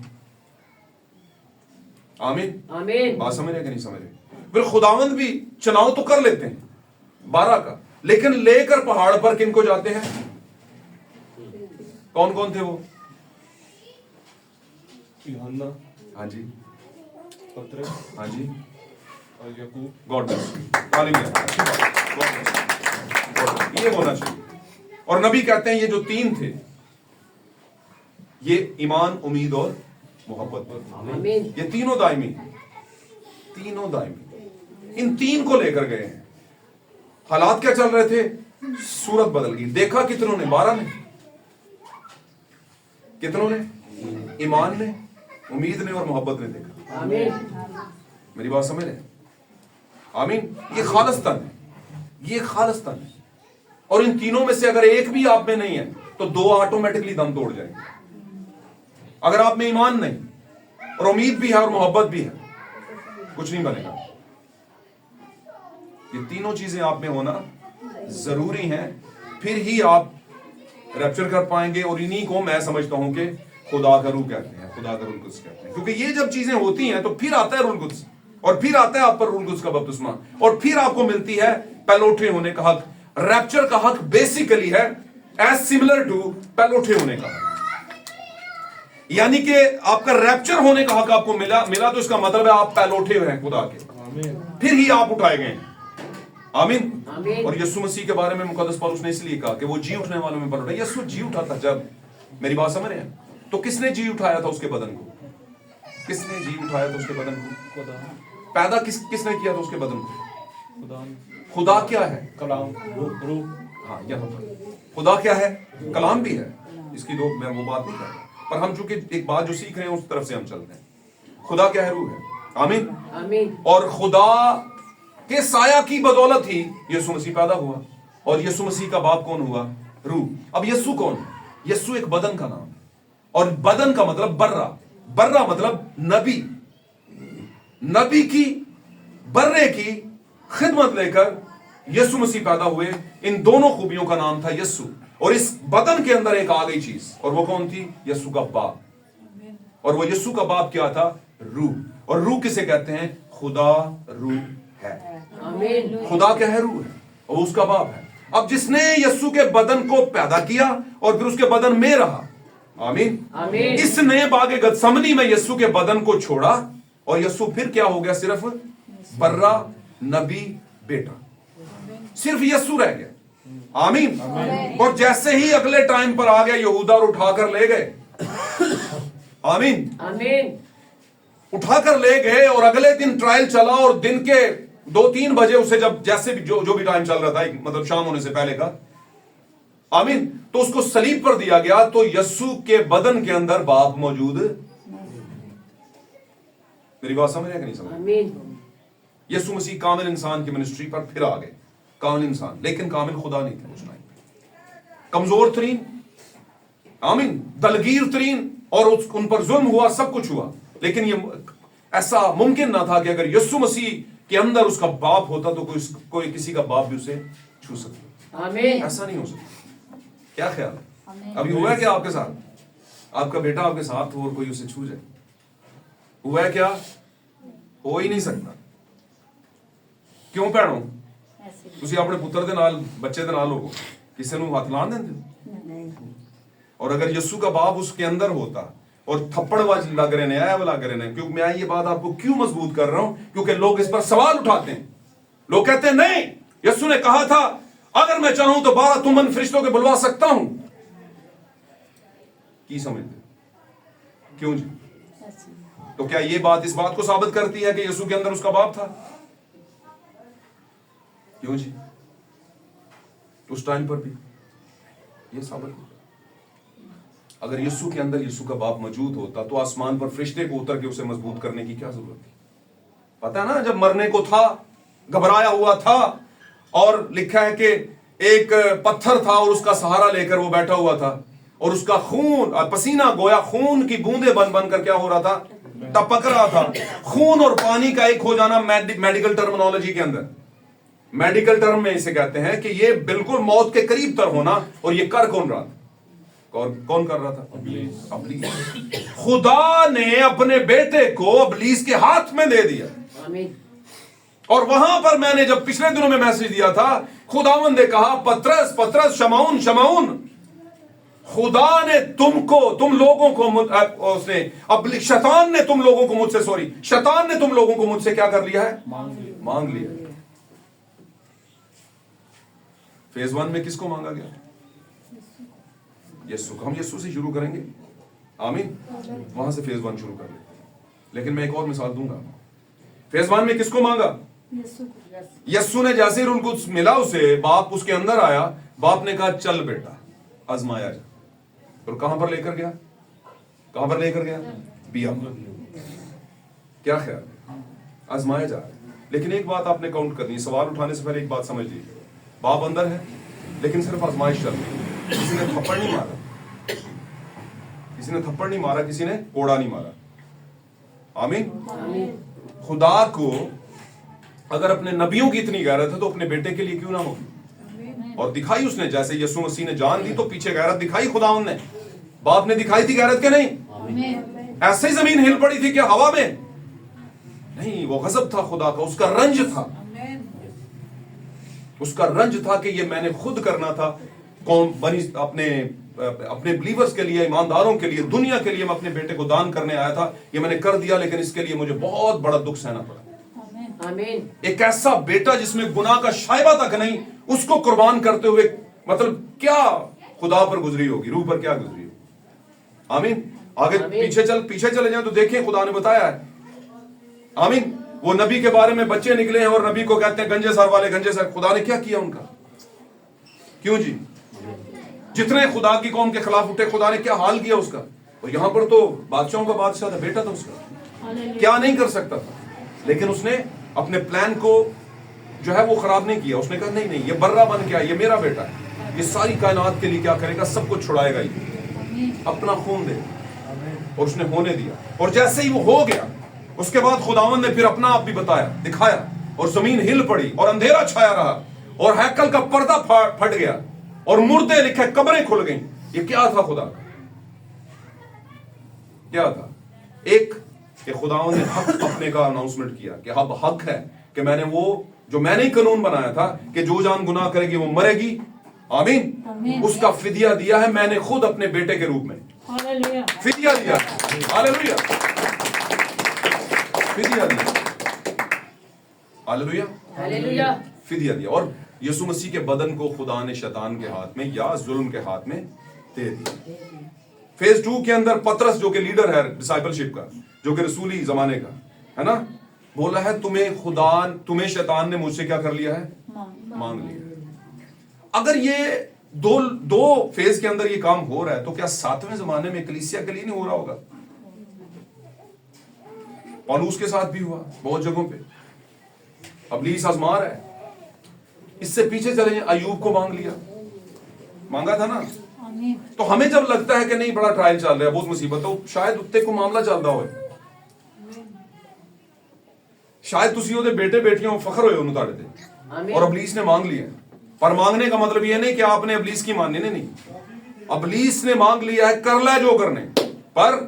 آمین. آمین. بات سمجھ رہے کہ نہیں سمجھ رہے؟ پھر خداوند بھی چناؤ تو کر لیتے ہیں 12 کا, لیکن لے کر پہاڑ پر کن کو جاتے ہیں؟ کون کون تھے وہ؟ یوحنا, ہاں جی, پترس ہاں جی, اور یعقوب. God bless. یہ ہونا چاہیے. اور نبی کہتے ہیں یہ جو 3 تھے, یہ ایمان, امید اور محبت, آمین. یہ تینوں دائمی, تینوں دائمی. ان 3 کو لے کر گئے ہیں. حالات کیا چل رہے تھے؟ صورت بدل گئی. دیکھا کتنوں نے؟ 12 نے. کتنوں نے؟ ایمان نے, امید نے اور محبت نے دیکھا. آمین. میری بات سمجھ رہے ہیں؟ آمین. یہ خالصتاً ہے, یہ خالصتاً ہے. اور ان تینوں میں سے اگر ایک بھی آپ میں نہیں ہے تو 2 آٹومیٹکلی دم توڑ جائیں گے. اگر آپ میں ایمان نہیں اور امید بھی ہے اور محبت بھی ہے, کچھ نہیں بنے گا. یہ تینوں چیزیں آپ میں ہونا ضروری ہیں, پھر ہی آپ ریپچر کر پائیں گے. اور انہی کو میں سمجھتا ہوں کہ خدا کا روح کہتے ہیں, خدا کا روح القدس کہتے ہیں. کیونکہ یہ جب چیزیں ہوتی ہیں تو پھر آتا ہے روح القدس, اور پھر آتا ہے آپ پر روح القدس کا بپتسمہ, اور پھر آپ کو ملتی ہے پہلوٹے ہونے کا حق. ریپچر کا حق بیسیکلی ہے ایز سملر ٹو پہلوٹے ہونے کا حق. یعنی کہ آپ کا ریپچر ہونے کا حق آپ کو ملا تو اس کا مطلب ہے آپ پہلوٹے ہوئے ہیں خدا کے, پھر ہی آپ اٹھائے گئے ہیں. آمین. آمین. اور یسوع مسیح کے بارے میں مقدس پولس نے اس لیے کہا کہ وہ جی اٹھنے والوں میں پر اٹھا. یسوع جی اٹھا تھا جب, میری بات سمجھ رہے ہیں, تو کس نے جی اٹھایا تھا اس کے بدن کو؟ کس نے جی اٹھایا تھا اس کے بدن کو؟ خدا. پیدا کس نے کیا تھا اس کے بدن کو؟ خدا. خدا کیا ہے؟ کلام. روح. ہاں, یہاں پر خدا کیا ہے؟ کلام بھی ہے. اس کی میں وہ بات نہیں کر رہا, پر ہم چونکہ ایک بات جو سیکھ رہے ہیں اس طرف سے ہم چلتے ہیں. خدا کیا ہے؟ روح ہے. آمین. آمین. اور خدا کے سایہ کی بدولت ہی یسوع مسیح پیدا ہوا, اور یسوع مسیح کا باپ کون ہوا؟ روح. اب یسوع کون ہے؟ یسوع ایک بدن کا نام ہے, اور بدن کا مطلب برہ, برہ مطلب نبی. نبی کی, برے کی خدمت لے کر یسوع مسیح پیدا ہوئے. ان دونوں خوبیوں کا نام تھا یسوع. اور اس بدن کے اندر ایک آ گئی چیز, اور وہ کون تھی؟ یسوع کا باپ. اور وہ یسوع کا باپ کیا تھا؟ روح. اور روح کسے کہتے ہیں؟ خدا روح ہے. آمین. خدا کیا ہے؟ روح ہے, اور اس کا باپ ہے. اب جس نے یسوع کے بدن کو پیدا کیا اور پھر اس کے بدن میں رہا, آمین, آمین. اس نے باغ گتسمنی میں یسوع کے بدن کو چھوڑا, اور یسوع پھر کیا ہو گیا؟ صرف برہ, نبی, بیٹا. صرف یسوع رہ گیا. آمین. اور جیسے ہی اگلے ٹائم پر آ گیا یہودا اور اٹھا کر لے گئے. آمین. آمین. اٹھا کر لے گئے, اور اگلے دن ٹرائل چلا, اور دن کے 2-3 بجے اسے جب جیسے بھی جو بھی ٹائم چل رہا تھا, مطلب شام ہونے سے پہلے کا, آمین, تو اس کو صلیب پر دیا گیا. تو یسوع کے بدن کے اندر باپ موجود. میری بات سمجھ رہے کہ نہیں سمجھ؟ آمین. یسوع مسیح کامل انسان کی منسٹری پر پھر آ گئے. کامل انسان, لیکن کامل خدا نہیں تھے اس ٹائم. کمزور ترین आमीन, दलगीर तरीन, और उन पर जुल्म हुआ, सब कुछ हुआ, लेकिन ये ऐसा मुमकिन ना था कि अगर यीशु मसीह के अंदर उसका बाप होता तो कोई किसी का बाप भी उसे छू सकता। आमीन। ऐसा नहीं हो सकता। क्या ख्याल है? अभी हुआ है क्या आपके साथ? आपका बेटा आपके साथ हो और कोई उसे छू जाए, हुआ है क्या? हो ही नहीं सकता। क्यों भैनों, ਤੁਸੀਂ ਆਪਣੇ ਪੁੱਤਰ ਦੇ ਨਾਲ, ਬੱਚੇ ਦੇ ਨਾਲ ਹੋ, ਕਿਸੇ ਨੂੰ ਹੱਥ ਲਾਣ ਦਿੰਦੇ ਹੋ? और अगर यीशु का बाप उसके अंदर होता, और थप्पड़ लग रहे हैं, लग रहे हैं, क्योंकि मैं ये बात आपको क्यों मजबूत कर रहा हूं, क्योंकि लोग इस पर सवाल उठाते हैं। लोग कहते हैं नहीं, यीशु ने कहा था अगर मैं चाहूं तो 12 तुमन फरिश्तों के बुलवा सकता हूं। की समझते? क्यों जी? तो क्या ये बात इस बात को साबित करती है कि यीशु के अंदर उसका बाप था? क्यों जी? उस टाइम पर भी ये साबित होता। अगर यीशु के अंदर यीशु का बाप मौजूद होता तो आसमान पर फरिश्ते को उतर के उसे मजबूत करने की क्या जरूरत थी? पता है ना, जब मरने को था, घबराया हुआ था, और लिखा है कि एक पत्थर था और उसका सहारा लेकर वो बैठा हुआ था, और उसका खून, पसीना गोया खून की बूंदे बन बन कर क्या हो रहा था? टपक रहा था। खून और पानी का एक हो जाना मेडिकल टर्मिनोलॉजी के अंदर, मेडिकल टर्म में इसे कहते हैं कि ये बिल्कुल मौत के करीब तर होना। और ये कर कौन रहा था? कौन कर रहा था? अबलीस। खुदा ने अपने बेटे को अबलीस के हाथ में दे दिया। आमीन। और वहां पर मैंने जब पिछले दिनों में मैसेज दिया था, खुदावंद ने कहा पतरस पतरस शमाउन शमाउन, खुदा ने तुमको, तुम लोगों को, उसने शैतान ने तुम लोगों को मुझसे, शैतान ने तुम लोगों को मुझसे क्या कर लिया है? मांग लिया। फेज 1 में किसको मांगा गया? यीशु। हम यीशु से शुरू करेंगे, आमीन, वहां से फेज 1 शुरू कर लेते हैं। लेकिन मैं एक और मिसाल दूंगा। फेज 1 में किसको मांगा? यीशु ने जैसे रूल कुछ मिला उसे, बाप उसके अंदर आया, बाप ने कहा चल बेटा आजमाया जा। और कहां पर लेकर गया? कहां पर लेकर गया? बिया। क्या ख्याल है? आजमाया जा रहा है। लेकिन एक बात आपने काउंट करनी है, सवाल उठाने से पहले एक बात समझ लीजिए, बाप अंदर है लेकिन सिर्फ आजमाइश चल रही है। किसी ने थप्पड़ नहीं मारा, किसी ने थप्पड़ नहीं मारा, किसी ने कोड़ा नहीं मारा। आमीन। खुदा को अगर अपने नबियों की इतनी गैरत है तो अपने बेटे के लिए क्यों ना होगी? और दिखाई उसने, जैसे यीशु मसीह ने जान दी तो पीछे गैरत दिखाई खुदावंद ने, बाप ने दिखाई थी गैरत के नहीं? ऐसे ही जमीन हिल पड़ी थी क्या हवा में? नहीं, वो गजब था खुदा का, उसका रंज था, उसका रंज था कि ये मैंने खुद करना था। कौन बनी अपने बिलीवर्स के लिए, ईमानदारों के लिए, दुनिया के लिए मैं अपने बेटे को दान करने आया था, ये मैंने कर दिया, लेकिन इसके लिए मुझे बहुत बड़ा दुख सहना पड़ा। आमीन। एक ऐसा बेटा जिसमें गुनाह का शायबा तक नहीं, उसको कुर्बान करते हुए मतलब क्या खुदा पर गुजरी होगी, रूह पर क्या गुजरी होगी। आमीन। आगे पीछे चले जाएं तो देखें खुदा ने बताया है। आमीन। वो नबी के बारे में बच्चे निकले हैं और नबी को कहते हैं गंजे सर वाले, गंजे सर। खुदा ने क्या किया उनका? क्यों जी? जितने खुदा की कौम के खिलाफ उठे, खुदा ने क्या हाल किया उसका। और यहां पर तो बादशाहों का बादशाह था, बेटा था उसका, क्या नहीं कर सकता था। लेकिन उसने अपने प्लान को जो है वो खराब नहीं किया। उसने कहा नहीं नहीं, ये बर्रा बन के आया, ये मेरा बेटा है, ये सारी कायनात के लिए क्या करेगा, सब कुछ छुड़ाएगा, ये अपना खून दे। और उसने होने दिया। और जैसे ही वो हो गया, उसके बाद खुदावंद ने फिर अपना आप भी बताया, दिखाया, और जमीन हिल पड़ी और अंधेरा छाया रहा, और हैकल का पर्दा फट गया, और मुर्दे लिखे कब्रें खुल गईं। ये क्या था खुदा का? क्या था? एक कि खुदावंद ने हक अपने का अनाउंसमेंट किया कि अब हक है कि मैंने वो जो मैंने ही कानून बनाया था कि जो जान गुनाह करेगी वो मरेगी। आमीन। उसका फिदिया दिया है मैंने खुद अपने बेटे के रूप में। फिदिया दिया। हालेलुया। फिदिया दिया। हालेलुया। हालेलुया। फिदिया दिया। और यीशु मसीह के बदन को खुदा ने शैतान के हाथ में या जुल्म के हाथ में दे दिया। फेज 2 के अंदर पतरस जो कि लीडर है डिसाइपलशिप का, जो कि रसूली जमाने का है ना, बोला है तुम्हें शैतान ने मुझसे क्या कर लिया है? मांग लिया। अगर ये दो फेज के अंदर ये काम हो रहा है तो क्या 7वें जमाने में कलीसिया के लिए नहीं हो रहा होगा? पौलुस के साथ भी हुआ बहुत जगहों पे, अबलीस आजमा रहा है। इससे पीछे चले, अय्यूब को मांग लिया, मांगा था ना, تو ہمیں جب لگتا ہے کہ نہیں بڑا ٹرائل چل رہا ہے, بہت مصیبت, تو شاید اتنے کو معاملہ چلتا ہوئے, شاید تسی وہ بیٹے بیٹیاں فخر ہوئے انہوں تاڑے تھے اور ابلیس نے مانگ لیا. پر مانگنے کا مطلب یہ نہیں کہ آپ نے ابلیس کی ماننی, نہیں, ابلیس نے مانگ لیا ہے کر لے جو کرنے, پر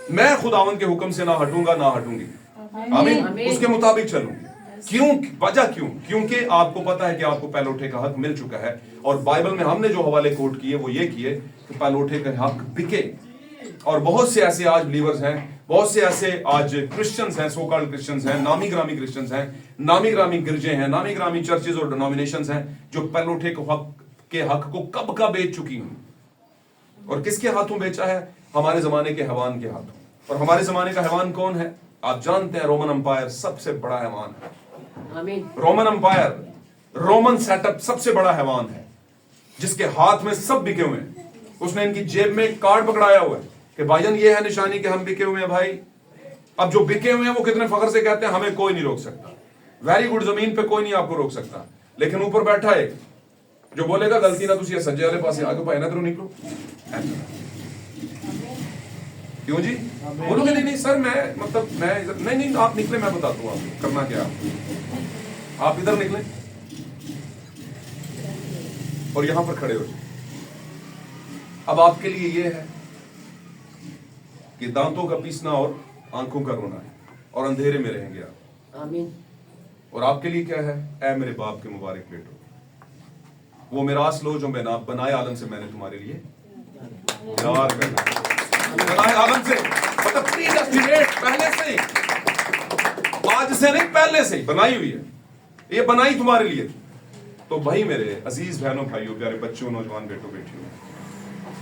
میں خداوند کے حکم سے نہ ہٹوں گا نہ ہٹوں گی. آمین. اس کے مطابق چلوں گی. کیوں؟ وجہ کیوں؟ کیونکہ آپ کو پتا ہے کہ آپ کو پہلوٹے کا حق مل چکا ہے, اور بائبل میں ہم نے جو حوالے کوٹ کیے وہ یہ کیے کہ پہلوٹے کا حق بکے. اور بہت سے ایسے آج بلیورز ہیں, بہت سے ایسے آج کرسچنز ہیں, سو کالڈ کرسچنز ہیں, نامی گرامی کرسچنز ہیں, نامی گرامی گرجے ہیں, نامی گرامی چرچز اور ڈینومینیشنز ہیں, جو پہلوٹے کے حق کو کب کا بیچ چکی ہیں. اور کس کے ہاتھوں بیچا ہے؟ ہمارے زمانے کے حیوان کے ہاتھوں. اور ہمارے زمانے کا حیوان کون ہے؟ آپ جانتے ہیں, رومن امپائر سب سے بڑا حیوان ہے. Roman empire, Roman set up سب سے بڑا حیوان ہے, جس کے ہاتھ میں سب بکے ہوئے ہیں. اس نے ان کی جیب میں کارڈ پکڑایا ہوا ہے کہ بھائی جان یہ ہے نشانی کہ ہم بکے ہوئے ہیں بھائی. اب جو بکے ہوئے ہیں وہ کتنے فخر سے کہتے ہیں ہمیں کوئی نہیں روک سکتا. ویری گڈ, زمین پہ کوئی نہیں آپ کو روک سکتا, لیکن اوپر بیٹھا ہے جو بولے گا غلطی نہ تسی سجے والے پاسے آگے پائے نہ ترو نکلو. کیوں جی؟ بولو گے نہیں سر میں مطلب میں نہیں, آپ نکلے, میں بتاتا ہوں آپ کو کرنا کیا. آپ ادھر نکلیں اور یہاں پر کھڑے ہو جائیں. اب آپ کے لیے یہ ہے کہ دانتوں کا پیسنا اور آنکھوں کا رونا ہے, اور اندھیرے میں رہیں گے آپ. آمین. اور آپ کے لیے کیا ہے؟ اے میرے باپ کے مبارک بیٹو, وہ میراث لو جو میں بنائے عالم سے میں نے تمہارے لیے پیار کرنا. بنائے عالم سے مطلب پہلے سے, آج سے نہیں, پہلے سے بنائی ہوئی ہے, یہ بنائی تمہارے لیے. تو بھائی میرے عزیز بہنوں بھائیوں, پیارے بچوں, نوجوان بیٹوں بیٹیوں,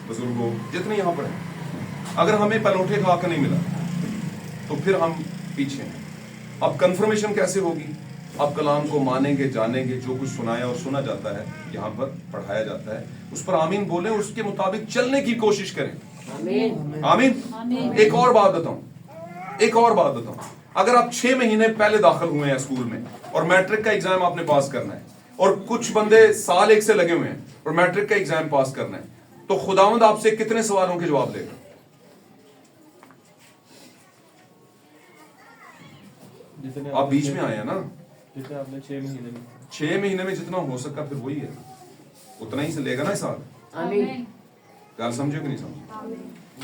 بزرگوں جتنے یہاں پر ہیں, اگر ہمیں پلوٹے کا حق نہیں ملا تو پھر ہم پیچھے ہیں. اب کنفرمیشن کیسے ہوگی؟ اب کلام کو مانیں گے, جانیں گے, جو کچھ سنایا اور سنا جاتا ہے یہاں پر پڑھایا جاتا ہے اس پر آمین بولیں, اس کے مطابق چلنے کی کوشش کریں. آمین. ایک اور بات بتاؤں, اگر آپ 6 مہینے پہلے داخل ہوئے ہیں اسکول میں اور میٹرک کا ایگزام آپ نے پاس کرنا ہے, اور کچھ بندے سال 1 سے لگے ہوئے ہیں اور میٹرک کا ایگزام پاس کرنا ہے, تو خداوند آپ سے کتنے سوالوں کے جواب دے گا؟ آپ بیچ میں آئے ہیں نا, جتنے آپ نے 6 مہینے میں جتنا ہو سکا پھر وہی ہے, اتنا ہی سے لے گا نا سال. گال سمجھو کہ نہیں سمجھو؟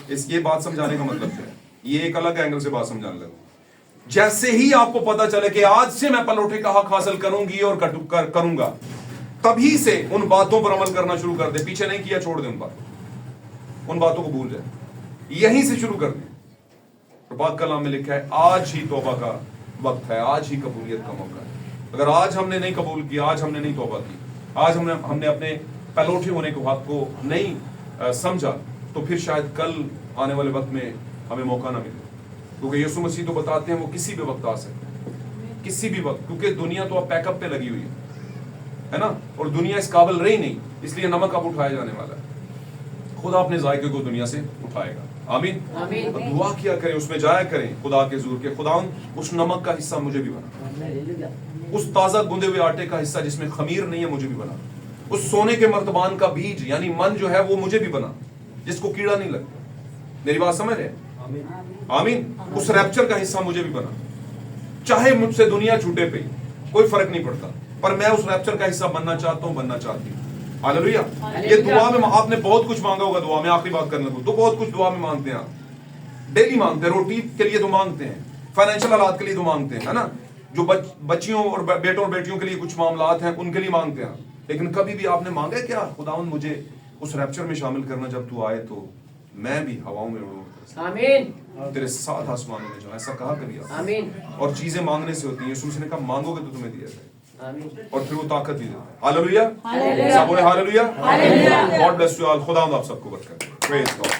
اس یہ بات سمجھانے کا مطلب ہے, یہ ایک الگ اینگل سے بات سمجھانے لگا. جیسے ہی آپ کو پتا چلے کہ آج سے میں پلوٹے کا حق حاصل کروں گی اور کروں گا, تبھی سے ان باتوں پر عمل کرنا شروع کر دے. پیچھے نہیں کیا, چھوڑ دیں ان باتوں کو بھول جائے, یہیں سے شروع کر دیں. پاک کلام میں لکھا ہے آج ہی توبہ کا وقت ہے, آج ہی قبولیت کا موقع ہے. اگر آج ہم نے نہیں قبول کیا, آج ہم نے نہیں توبہ کی, آج ہم نے اپنے پلوٹے ہونے کے حق کو نہیں سمجھا, تو پھر شاید کل آنے والے وقت میں ہمیں موقع نہ ملے. کیونکہ یسوع مسیح تو بتاتے ہیں وہ کسی بھی وقت آ سکتے ہیں, کسی بھی وقت, کیونکہ دنیا تو اب پیک اپ پہ لگی ہوئی ہے نا, اور دنیا اس قابل رہی نہیں, اس لیے نمک اب اٹھایا جانے والا ہے. خدا اپنے ذائقے کو دنیا سے اٹھائے گا. آمین. دعا کیا کریں, اس میں جایا کریں خدا کے حضور کے, خداوند اس نمک کا حصہ مجھے بھی بنا, اس تازہ گوندے ہوئے آٹے کا حصہ جس میں خمیر نہیں ہے مجھے بھی بنا, اس سونے کے مرتبان کا بیج یعنی من جو ہے وہ مجھے بھی بنا, جس کو کیڑا نہیں لگتا. میری بات سمجھ رہے ہیں؟ آمین. اس ریپچر کا حصہ مجھے بھی بنا, چاہے مجھ سے دنیا چھوٹے پہ, کوئی فرق نہیں پڑتا, پر میں اس ریپچر کا حصہ بننا چاہتا ہوں, بننا چاہتی ہوں. ہاللویا. یہ دعا میں آپ نے بہت کچھ مانگا ہوگا, دعا میں آخری بات کرنے کو, تو بہت کچھ دعا میں مانگتے ہیں, آپ ڈیلی مانگتے ہیں, روٹی کے لیے تو مانگتے ہیں, فائنینشل حالات کے لیے تو مانگتے ہیں, ہے نا, جو بچیوں اور بیٹوں اور بیٹیوں کے لیے کچھ معاملات ہیں ان کے لیے مانگتے ہیں. لیکن کبھی بھی آپ نے مانگا کیا خداوند مجھے اس ریپچر میں شامل کرنا, جب تو آئے تو میں بھی ہواؤں میں اڑوں, آمین, تیرے ساتھ آسمانوں میں جاؤں, ایسا کہا کبھی آپ؟ آمین. اور چیزیں مانگنے سے ہوتی ہیں, یسوع نے کہا مانگو گے تو تمہیں دیا جائے, اور پھر وہ طاقت بھی دیتا ہے. ہاللویا. سب بولے hallelujah. God bless you all. خداوند آپ سب کو برکت دے. پریز گاڈ.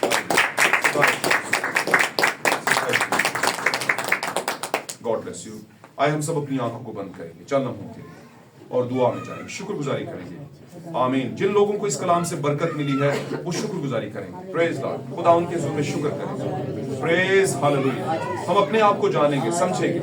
God bless you. آئے ہم سب اپنی آنکھوں کو بند کریں گے چند لمحوں کے لیے اور دعا میں جائیں گے, شکر گزاری کریں گے. آمین. جن لوگوں کو اس کلام سے برکت ملی ہے وہ شکر گزاری کریں گے. پریز گاڈ. خدا ان کے حضور میں شکر کریں گے. پریز ہاللویا. ہم اپنے آپ کو جانیں گے, سمجھیں گے,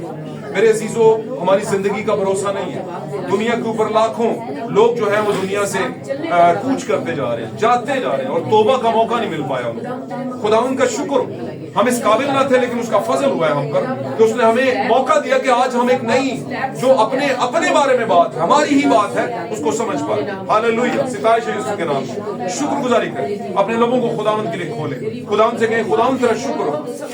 मेरे अजीजों, हमारी जिंदगी का भरोसा नहीं है। दुनिया के ऊपर लाखों लोग जो है वो दुनिया से कूच करते जा रहे हैं, जाते जा रहे हैं, और तौबा का मौका नहीं मिल पाया उनको। खुदा उनका शुक्र, हम इस काबिल ना थे, लेकिन उसका फजल हुआ है हम पर कि उसने हमें मौका दिया कि आज हम एक नई जो अपने अपने बारे में बात है, हमारी ही बात है, उसको समझ पाए। हालेलुया, सितारिश है यीशु के नाम। शुक्रगुजारी करें, अपने लोगों को खुदावंद के लिए खोले, खुदावंद से कहें खुदावंद तेरा शुक्र हो,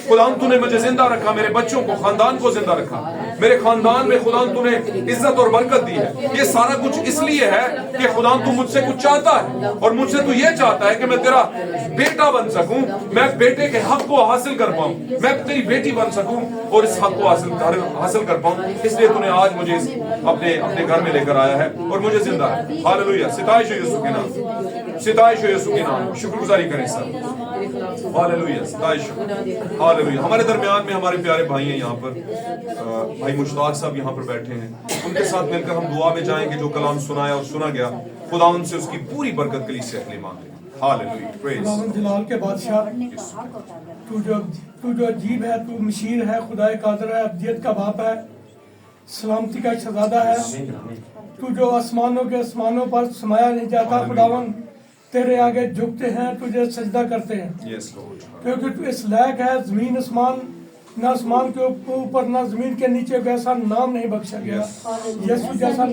खुदावंद तूने मुझे जिंदा रखा, मेरे बच्चों को, खानदान को जिंदा रखा, मेरे खानदान में खुदावंद तूने इज्जत और बरकत दी है। ये सारा कुछ इसलिए है कि खुदावंद तू मुझसे कुछ चाहता है, और मुझसे तू ये चाहता है कि मैं तेरा बेटा बन सकूं, मैं बेटे के हक को हासिल कर पाऊं, मैं तेरी बेटी बन सकूं और इस हक को हासिल कर पाऊं। इसलिए तूने आज मुझे अपने घर में लेकर आया है और मुझे जिंदा है। हालेलुया, सिताइश है यीशु के नाम, सिताइश है यीशु के नाम। शुक्रगुजारी करें सब। हालेलुया, सिताइश। हालेलुया। हमारे दरमियान में हमारे प्यारे भाई हैं यहाँ पर, भाई मुश्ताक साहब यहाँ पर बैठे हैं। उनके साथ मिलकर हम दुआ में जाएंगे। जो कलाम सुनाया और सुना गया, खुदा उनसे उसकी पूरी बरकत के लिए से अहले मांगे। Hallelujah, praise. खुदावंद जलाल के बादशाह, तू जो अजीब है, तू मशीर है, खुदाए कादर है, अब्दियत का बाप है, सलामती का शहजादा है। तू जो आसमानों के आसमानों पर समाया नहीं जाता, खुदावंद तेरे आगे झुकते हैं, तुझे सजदा करते हैं, क्योंकि तू इस लायक है। जमीन आसमान, न आसमान के ऊपर न जमीन के नीचे, वैसा नाम नहीं बख्शा गया यीशु जैसा